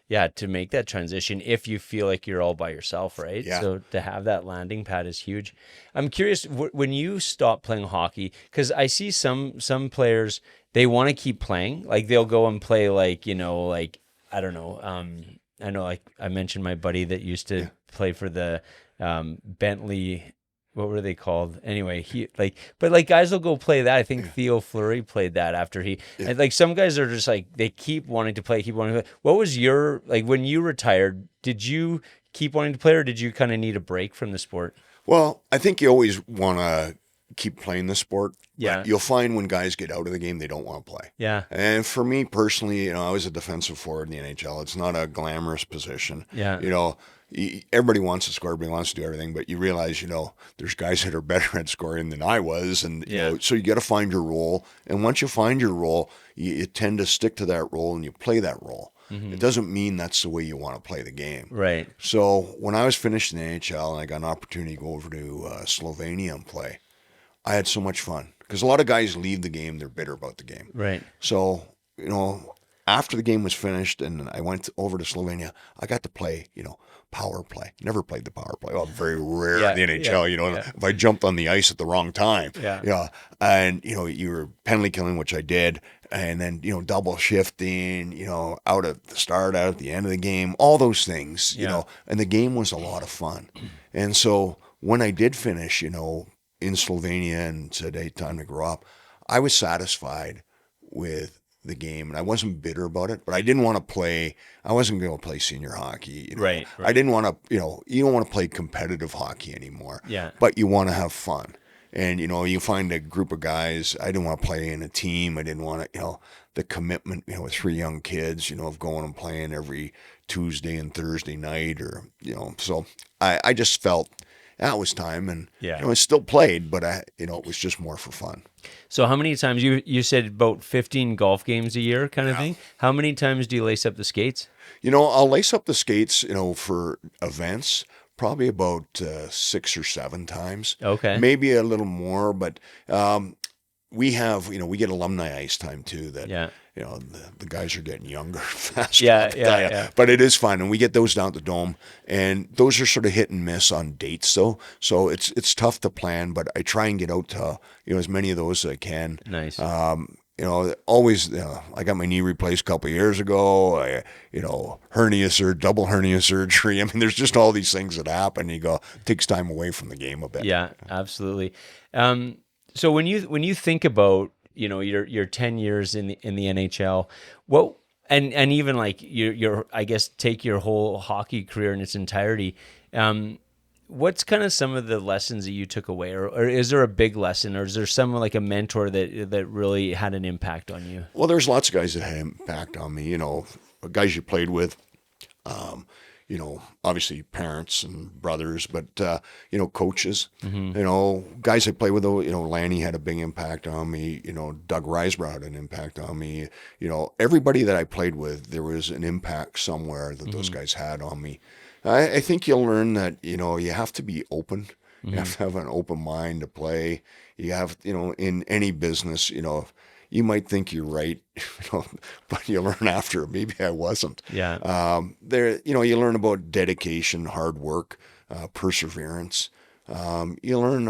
yeah, to make that transition if you feel like you're all by yourself, right? Yeah. So to have that landing pad is huge. I'm curious, when you stop playing hockey, because I see some players, they want to keep playing. Like they'll go and play like, like, I don't know. I know, like I mentioned my buddy that used to play for the Bentley, what were they called? Anyway, but like guys will go play that. I think Theo Fleury played that after and like some guys are just like, they keep wanting to play, keep wanting to play. What was like when you retired, did you keep wanting to play, or did you kind of need a break from the sport? Well, I think you always want to keep playing the sport. Yeah. You'll find when guys get out of the game, they don't want to play. Yeah. And for me personally, I was a defensive forward in the NHL. It's not a glamorous position. Yeah. Everybody wants to score, everybody wants to do everything, but you realize, there's guys that are better at scoring than I was. And, so you got to find your role. And once you find your role, you tend to stick to that role and you play that role. It doesn't mean that's the way you want to play the game. Right. So when I was finished in the NHL and I got an opportunity to go over to Slovenia and play, I had so much fun. Because a lot of guys leave the game, they're bitter about the game. Right. So, after the game was finished and I went over to Slovenia, I got to play, power play. Never played the power play. Well, very rare in the NHL, if I jumped on the ice at the wrong time. Yeah. And, you were penalty killing, which I did. And then, double shifting, out at the start, out at the end of the game, all those things, and the game was a lot of fun. And so when I did finish, in Slovenia and said, hey, time to grow up, I was satisfied with the game, and I wasn't bitter about it, but I didn't want to play. I wasn't going to play senior hockey. Right. I didn't want to, you don't want to play competitive hockey anymore. Yeah. But you want to have fun. And, you find a group of guys. I didn't want to play in a team. I didn't want to, the commitment, with 3 young kids, of going and playing every Tuesday and Thursday night or, so I just felt that was time. And, I still played, but it was just more for fun. So how many times, you said about 15 golf games a year kind of thing? How many times do you lace up the skates? I'll lace up the skates, for events, probably about 6 or 7 times. Okay. Maybe a little more, but we have, we get alumni ice time too that, the guys are getting younger faster. Yeah. But it is fun. And we get those down at the Dome, and those are sort of hit and miss on dates though. So it's tough to plan, but I try and get out to, as many of those as I can. Nice. Always, I got my knee replaced a couple of years ago. Double hernia surgery. I mean, there's just all these things that happen. You go, it takes time away from the game a bit. Yeah, absolutely. So when you think about, your 10 years in the NHL, what, and even like your I guess take your whole hockey career in its entirety, what's kind of some of the lessons that you took away, or is there a big lesson, or is there someone like a mentor that really had an impact on you? Well, there's lots of guys that had an impact on me, guys you played with, obviously parents and brothers, but, coaches, guys I played with, Lanny had a big impact on me, Doug Risebrough had an impact on me, everybody that I played with, there was an impact somewhere that those guys had on me. I think you'll learn that, you have to be open. You have to have an open mind to play. You have, in any business, you might think you're right, but you learn after, maybe I wasn't. Yeah. You learn about dedication, hard work, perseverance. You learn,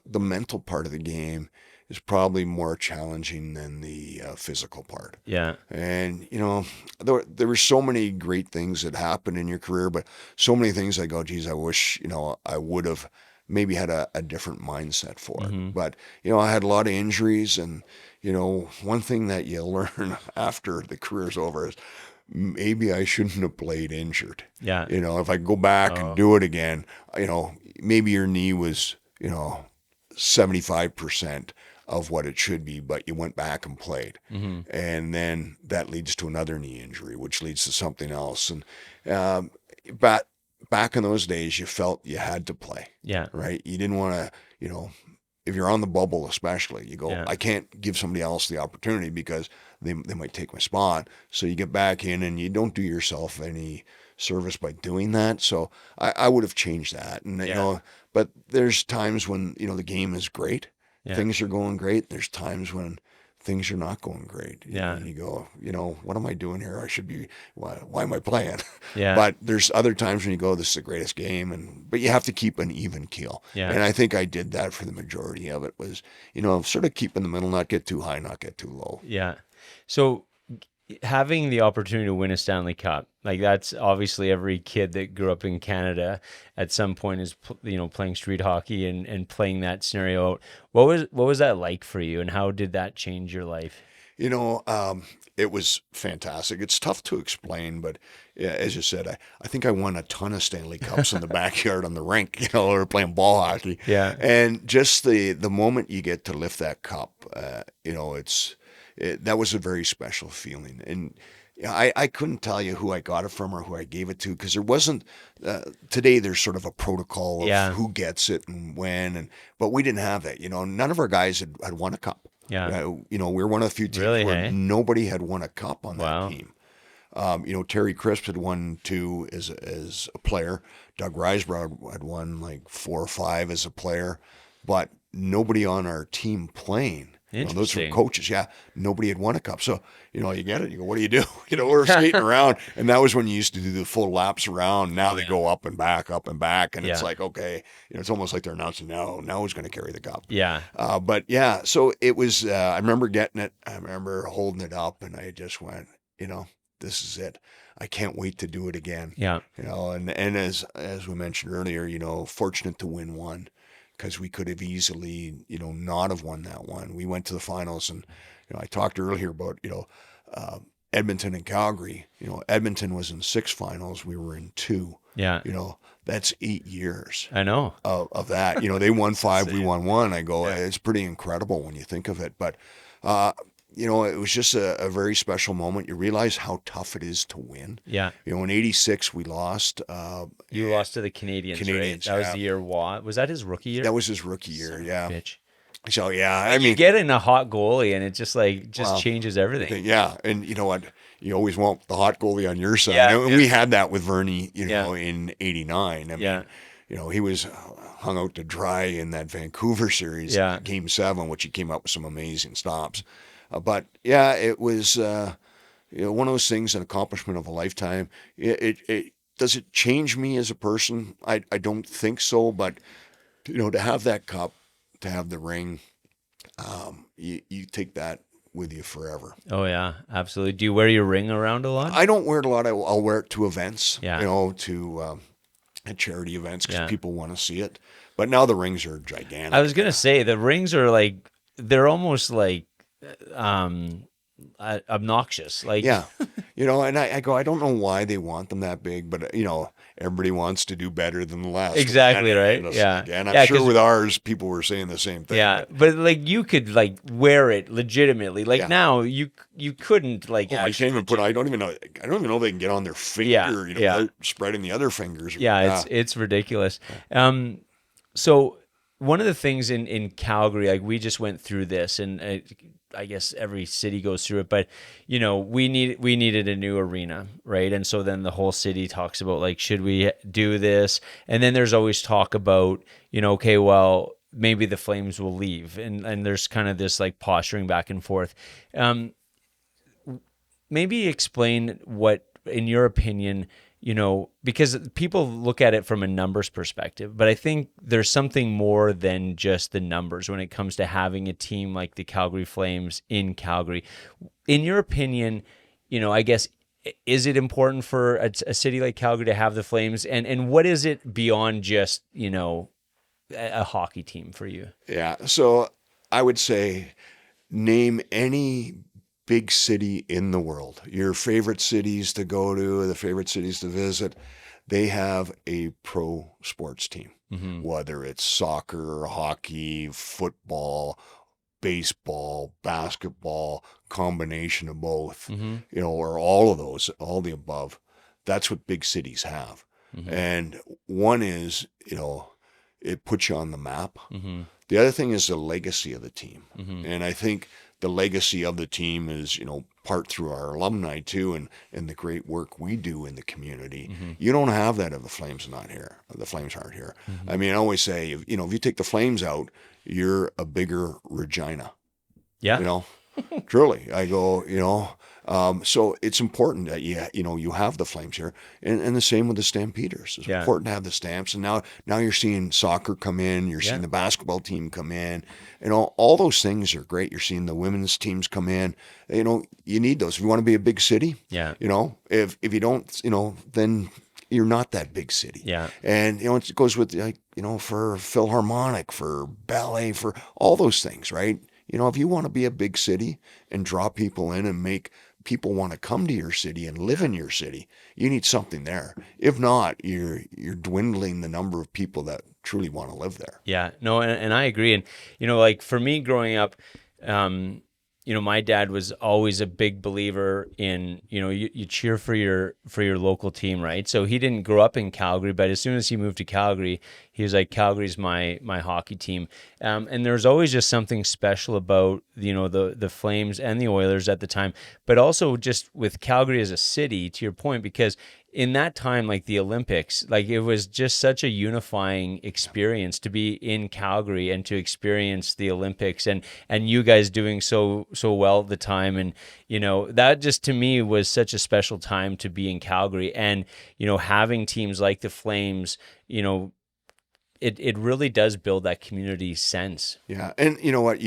the mental part of the game is probably more challenging than the physical part. Yeah. And, there were so many great things that happened in your career, but so many things I go, geez, I wish, I would have maybe had a different mindset for it. But, I had a lot of injuries, and, one thing that you learn after the career's over is maybe I shouldn't have played injured. Yeah. If I go back and do it again, maybe your knee was, 75% of what it should be, but you went back and played. And then that leads to another knee injury, which leads to something else. And back in those days, you felt you had to play. Yeah. Right? You didn't want to, if you're on the bubble especially, you go, I can't give somebody else the opportunity because they might take my spot. So you get back in and you don't do yourself any service by doing that. So I would have changed that. And, but there's times when, the game is great. Yeah. things are going great. There's times when things are not going great. Yeah. And you go, what am I doing here? I should be, why am I playing? Yeah. But there's other times when you go, this is the greatest game. But you have to keep an even keel. Yeah. And I think I did that for the majority of it was, sort of keep in the middle, not get too high, not get too low. Yeah. So having the opportunity to win a Stanley Cup, like that's obviously every kid that grew up in Canada at some point is, playing street hockey and playing that scenario out. What was that like for you, and how did that change your life? It was fantastic. It's tough to explain, but yeah, as you said, I think I won a ton of Stanley Cups in the backyard on the rink, or playing ball hockey. Yeah. And just the moment you get to lift that cup, that was a very special feeling. And I couldn't tell you who I got it from or who I gave it to, because there wasn't, today there's sort of a protocol of who gets it and when, but we didn't have that. None of our guys had won a cup. Yeah. We were one of the few teams where nobody had won a cup on that team. Terry Crisp had won 2 as a player. Doug Risebrough had won like 4 or 5 as a player, but nobody on our team playing. Those were coaches. Yeah, nobody had won a cup. So, you get it. You go, what do you do? We're skating around. And that was when you used to do the full laps around. Now they go up and back. And it's like, okay, it's almost like they're announcing now who's going to carry the cup. Yeah. But yeah, so it was, I remember getting it. I remember holding it up, and I just went, this is it. I can't wait to do it again. Yeah. And as we mentioned earlier, fortunate to win one, because we could have easily, not have won that one. We went to the finals, and, I talked earlier about, Edmonton and Calgary. Edmonton was in 6 finals. We were in 2. Yeah. That's 8 years. I know. Of that. They won 5, we won 1. I go, it's pretty incredible when you think of it. But, it was just a very special moment. You realize how tough it is to win. Yeah. In 86, we lost. You lost to the Canadians, right? That was the year Watt. Was that his rookie year? That was his rookie year, yeah. Bitch. So, yeah, I mean. You get in a hot goalie, and it just changes everything. Yeah, and you know what? You always want the hot goalie on your side. Yeah, And we had that with Vernie, in 89. I mean, he was hung out to dry in that Vancouver series, Game 7, which he came up with some amazing stops. But yeah, it was one of those things, an accomplishment of a lifetime. It does it change me as a person? I don't think so. But to have that cup, to have the ring, you take that with you forever. Oh yeah, absolutely. Do you wear your ring around a lot? I don't wear it a lot. I'll wear it to events. Yeah. To at charity events, because people want to see it. But now the rings are gigantic. I was gonna say the rings are they're almost like obnoxious. Yeah. And I go, I don't know why they want them that big, but everybody wants to do better than the last. Exactly, right? Yeah. And I'm sure with ours, people were saying the same thing. Yeah, but you could wear it legitimately. Now you couldn't I can't even put. I don't even know if they can get on their finger. Without spreading the other fingers. Yeah, it's ridiculous. So one of the things in Calgary, we just went through this, and I guess every city goes through it, but we needed a new arena, right? And so then the whole city talks about should we do this? And then there's always talk about okay, well, maybe the Flames will leave, and there's kind of this posturing back and forth. Maybe explain what, in your opinion, because people look at it from a numbers perspective, but I think there's something more than just the numbers when it comes to having a team like the Calgary Flames in Calgary. In your opinion, I guess, is it important for a city like Calgary to have the Flames? And what is it beyond just, a hockey team for you? Yeah. So I would say name any big city in the world, your favorite cities to go to, the favorite cities to visit, they have a pro sports team, whether it's soccer, hockey, football, baseball, basketball, combination of both, or all of those, all the above. That's what big cities have. And one is, it puts you on the map. The other thing is the legacy of the team. And I think the legacy of the team is, part through our alumni too, and the great work we do in the community. You don't have that if the Flames are not here. The Flames aren't here. I mean, I always say, if you take the Flames out, you're a bigger Regina. Yeah. Truly, I go, so it's important that you have the Flames here, and the same with the Stampeders. It's important to have the Stamps, and now you're seeing soccer come in, you're seeing the basketball team come in, all those things are great. You're seeing the women's teams come in. You need those if you want to be a big city. Yeah. If you don't, then you're not that big city. Yeah. And it goes with for Philharmonic, for ballet, for all those things, right? If you want to be a big city and draw people in and make people want to come to your city and live in your city, you need something there. If not, you're dwindling the number of people that truly want to live there. Yeah, no, and I agree. And, like for me growing up, my dad was always a big believer in, you cheer for your local team, right? So he didn't grow up in Calgary, but as soon as he moved to Calgary, he was like, Calgary's my hockey team. And there's always just something special about, the Flames and the Oilers at the time, but also just with Calgary as a city, to your point, because in that time, like the Olympics, like it was just such a unifying experience to be in Calgary and to experience the Olympics and you guys doing so well at the time. And, that just to me was such a special time to be in Calgary and, having teams like the Flames, it really does build that community sense. Yeah. And you know what,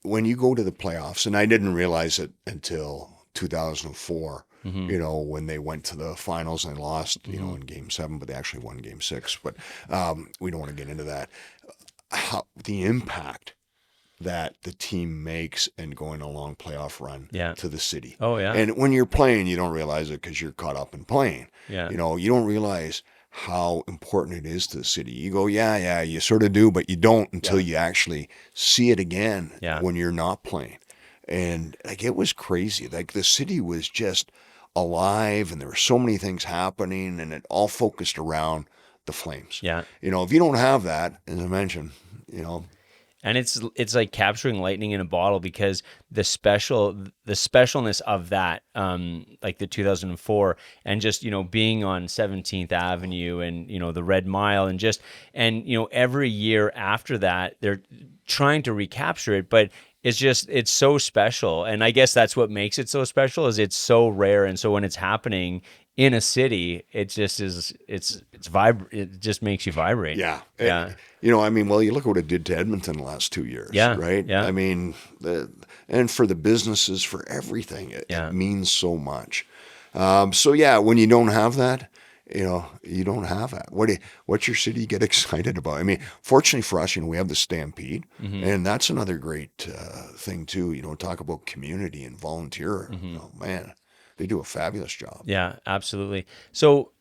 when you go to the playoffs, and I didn't realize it until 2004, when they went to the finals and lost, in Game 7, but they actually won Game 6. But we don't want to get into that. The impact that the team makes in going a long playoff run to the city. Oh, yeah. And when you're playing, you don't realize it because you're caught up in playing. Yeah. You don't realize how important it is to the city. You go, yeah, you sort of do, but you don't until you actually see it again when you're not playing. And like it was crazy. Like the city was just alive, and there were so many things happening, and it all focused around the Flames. Yeah. If you don't have that, as I mentioned, And it's like capturing lightning in a bottle, because the specialness of that, like the 2004, and just being on 17th Avenue and the Red Mile, and every year after that they're trying to recapture it, but it's so special. And I guess that's what makes it so special, is it's so rare, and so when it's happening in a city, it just is. It just makes you vibrate. Yeah. Yeah. You look at what it did to Edmonton the last 2 years. Yeah. Right. Yeah. I mean, and for the businesses, for everything, it means so much. When you don't have that, you don't have that. What's your city get excited about? I mean, fortunately for us, we have the Stampede, and that's another great thing too. Talk about community and volunteer. Man, they do a fabulous job. Yeah, absolutely. So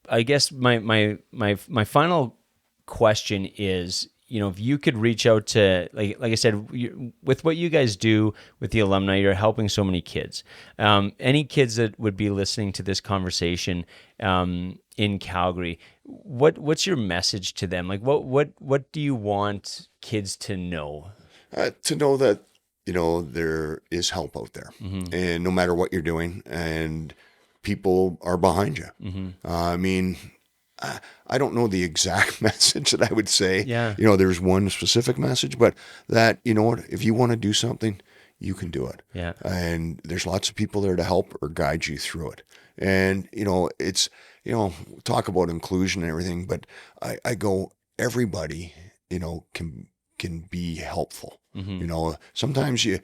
I guess my final question is, if you could reach out to, like I said, with what you guys do with the alumni, you're helping so many kids. Any kids that would be listening to this conversation in Calgary, what's your message to them? Like, what do you want kids to know? To know that there is help out there, and no matter what you're doing, and people are behind you. I mean, I don't know the exact message that I would say. Yeah. There's one specific message, but that, if you want to do something, you can do it. Yeah. And there's lots of people there to help or guide you through it. And, it's, talk about inclusion and everything, but I go, everybody, can be helpful. Sometimes you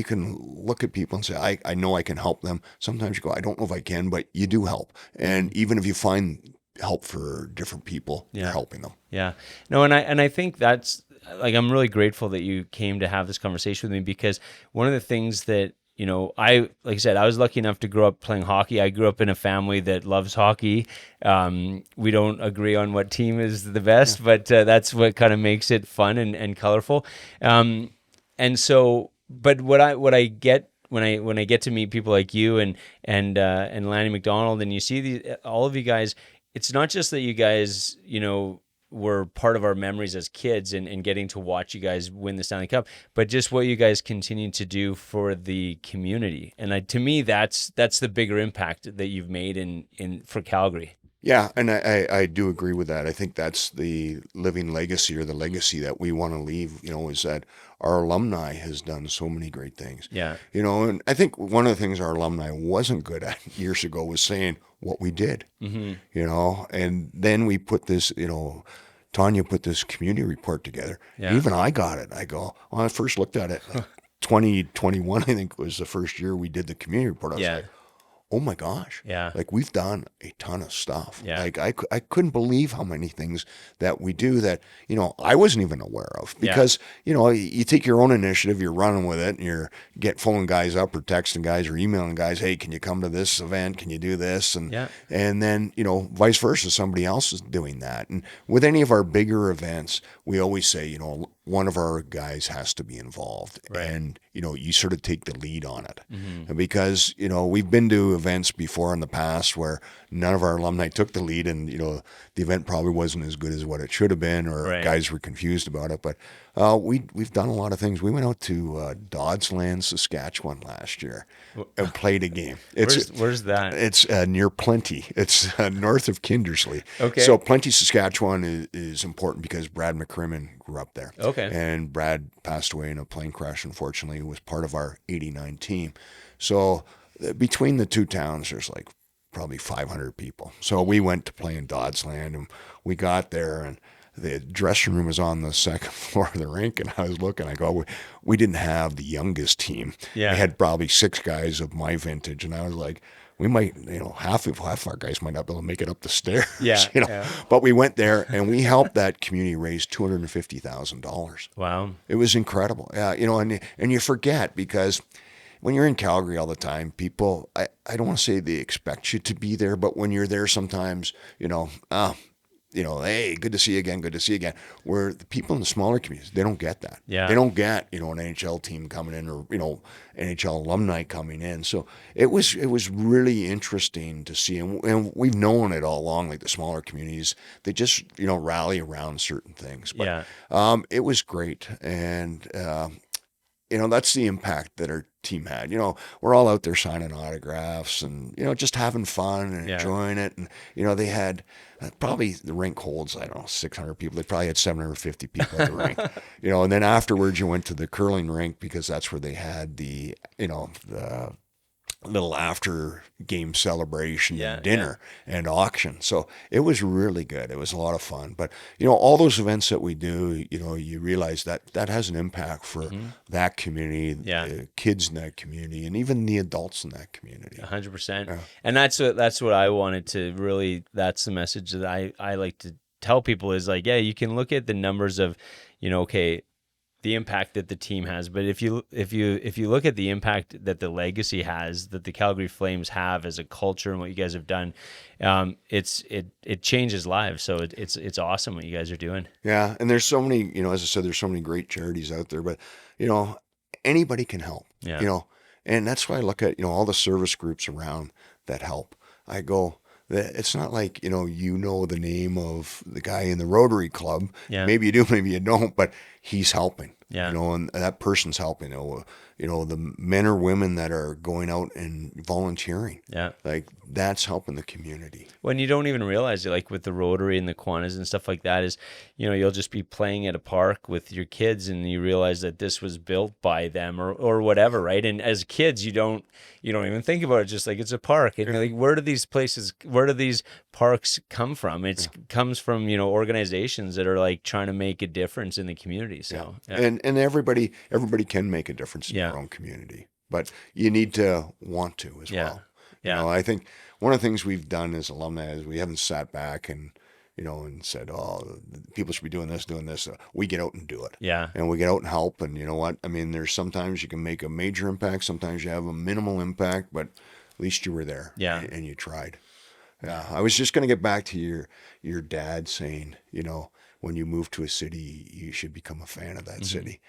can look at people and say, I know I can help them. Sometimes you go, I don't know if I can, but you do help. And even if you find help for different people, you're helping them. Yeah. No, and I think that's, like, I'm really grateful that you came to have this conversation with me, because one of the things that, like I said, I was lucky enough to grow up playing hockey. I grew up in a family that loves hockey. We don't agree on what team is the best, but that's what kind of makes it fun and colorful. And so, but what I get when I get to meet people like you and Lanny McDonald, and you see all of you guys, it's not just that you guys, were part of our memories as kids, and getting to watch you guys win the Stanley Cup, but just what you guys continue to do for the community. And to me, that's the bigger impact that you've made in for Calgary. Yeah, and I do agree with that. I think that's the living legacy, or the legacy that we want to leave, is that our alumni has done so many great things. Yeah. And I think one of the things our alumni wasn't good at years ago was saying what we did, and then we put this, Tanya put this community report together. Yeah. Even I got it. I go, when I first looked at it, 2021, I think was the first year we did the community report. I was like, oh my gosh. Yeah. Like, we've done a ton of stuff. Yeah. Like, I couldn't believe how many things that we do that, I wasn't even aware of, because, you take your own initiative, you're running with it, and you're phoning guys up or texting guys or emailing guys, hey, can you come to this event? Can you do this? And then, vice versa, somebody else is doing that. And with any of our bigger events, we always say, one of our guys has to be involved. Right. And, you sort of take the lead on it. Mm-hmm. Because, we've been to events before in the past where none of our alumni took the lead, and, the event probably wasn't as good as what it should have been, or guys were confused about it. But we've done a lot of things. We went out to Doddsland, Saskatchewan last year and played a game. Where's that? It's near Plenty. It's north of Kindersley. Okay. So Plenty, Saskatchewan is important because Brad McCrimmon grew up there. Okay. And Brad passed away in a plane crash, unfortunately. He was part of our 89 team. So between the two towns, there's like probably 500 people. So we went to play in Doddsland, and we got there, and the dressing room was on the second floor of the rink, and I was looking, I go, we didn't have the youngest team. Yeah. We had probably 6 guys of my vintage, and I was like, we might, half our guys might not be able to make it up the stairs. Yeah. But we went there, and we helped that community raise $250,000. Wow. It was incredible. And you forget, because when you're in Calgary all the time, people, I don't want to say they expect you to be there, but when you're there sometimes, hey, good to see you again, good to see you again. Where the people in the smaller communities, they don't get that. Yeah. They don't get, an NHL team coming in, or, NHL alumni coming in. So it was really interesting to see. And we've known it all along, like the smaller communities, they just, rally around certain things. But it was great. And, that's the impact that our team had. We're all out there signing autographs and, just having fun and enjoying it. And, they had probably, the rink holds, 600 people. They probably had 750 people at the rink, and then afterwards you went to the curling rink, because that's where they had the, the little after game celebration and dinner and auction. So it was really good. It was a lot of fun. But, all those events that we do, you realize that has an impact for that community, the kids in that community, and even the adults in that community. 100%. Yeah. And that's what I wanted to really, that's the message that I like to tell people, is like, you can look at the numbers of, okay, the impact that the team has, but if you look at the impact that the legacy has, that the Calgary Flames have as a culture and what you guys have done, it changes lives. So it's awesome what you guys are doing. Yeah, and there's so many, as I said, there's so many great charities out there, but anybody can help. Yeah. And that's why I look at all the service groups around that help. I go, it's not like, the name of the guy in the Rotary Club. Yeah. Maybe you do, maybe you don't, but he's helping. Yeah. And that person's helping. The men or women that are going out and volunteering. Yeah. Like, that's helping the community. When you don't even realize it, like with the Rotary and the Kiwanis and stuff like that, is, you'll just be playing at a park with your kids and you realize that this was built by them or whatever, right? And as kids, you don't even think about it, just like it's a park. And you're like, where do these parks come from? It comes from, organizations that are like trying to make a difference in the community. So and everybody can make a difference in their own community, but you need to want to as well. Yeah. I think one of the things we've done as alumni is we haven't sat back and and said, oh, people should be doing this. We get out and do it. Yeah. And we get out and help. And you know what? I mean, there's sometimes you can make a major impact. Sometimes you have a minimal impact, but at least you were there. Yeah. And you tried. Yeah. I was just going to get back to your dad saying, when you move to a city, you should become a fan of that city.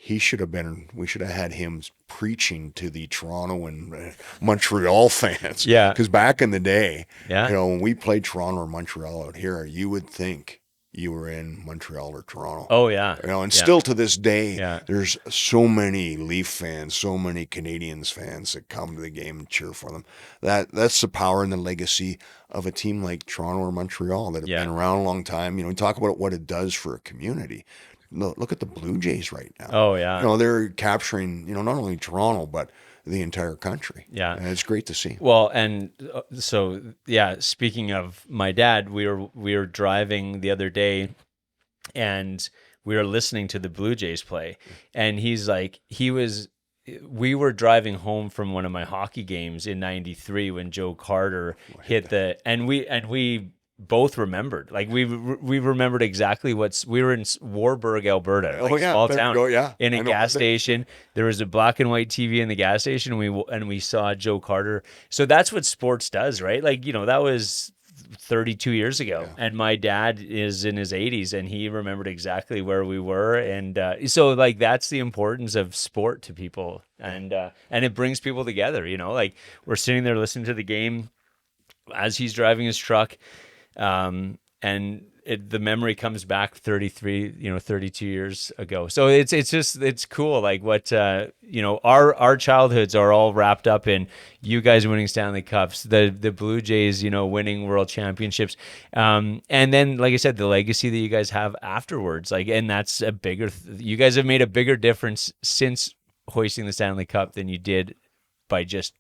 We should have had him preaching to the Toronto and Montreal fans. Yeah. Because back in the day, when we played Toronto or Montreal out here, you would think, you were in Montreal or Toronto. Oh yeah. You know, and still to this day, Yeah. there's so many Leaf fans, so many Canadians fans that come to the game and cheer for them. That's the power and the legacy of a team like Toronto or Montreal that have been around a long time. You know, talk about what it does for a community. Look at the Blue Jays right now. Oh yeah. You know, they're capturing, you know, not only Toronto, but the entire country. Yeah. And it's great to see. Well, and so yeah, speaking of my dad, we were driving the other day and we were listening to the Blue Jays play, and we were driving home from one of my hockey games in '93 when Joe Carter hit and we both remembered, like we remembered exactly we were in Warburg, Alberta, like small town, in a gas station. There was a black and white TV in the gas station, and we saw Joe Carter. So that's what sports does, right? Like, you know, that was 32 years ago, and my dad is in his 80s, and he remembered exactly where we were, and so like that's the importance of sport to people, and it brings people together. You know, like we're sitting there listening to the game as he's driving his truck. And the memory comes back 32 years ago. So it's cool. Like what, you know, our childhoods are all wrapped up in you guys winning Stanley Cups, the Blue Jays, you know, winning world championships. And then, like I said, the legacy that you guys have afterwards, like, and that's you guys have made a bigger difference since hoisting the Stanley Cup than you did by just,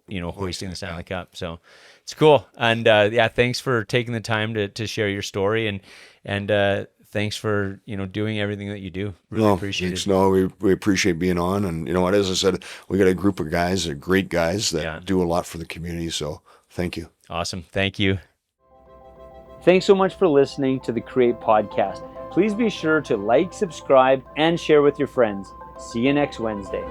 you know, hoisting the Stanley Cup. So it's cool. And thanks for taking the time to share your story, and thanks for, you know, doing everything that you do. Really appreciate it. No, we appreciate being on. And you know what, as I said, we got a group of guys, great guys that do a lot for the community. So thank you. Awesome. Thank you. Thanks so much for listening to the Create Podcast. Please be sure to like, subscribe, and share with your friends. See you next Wednesday.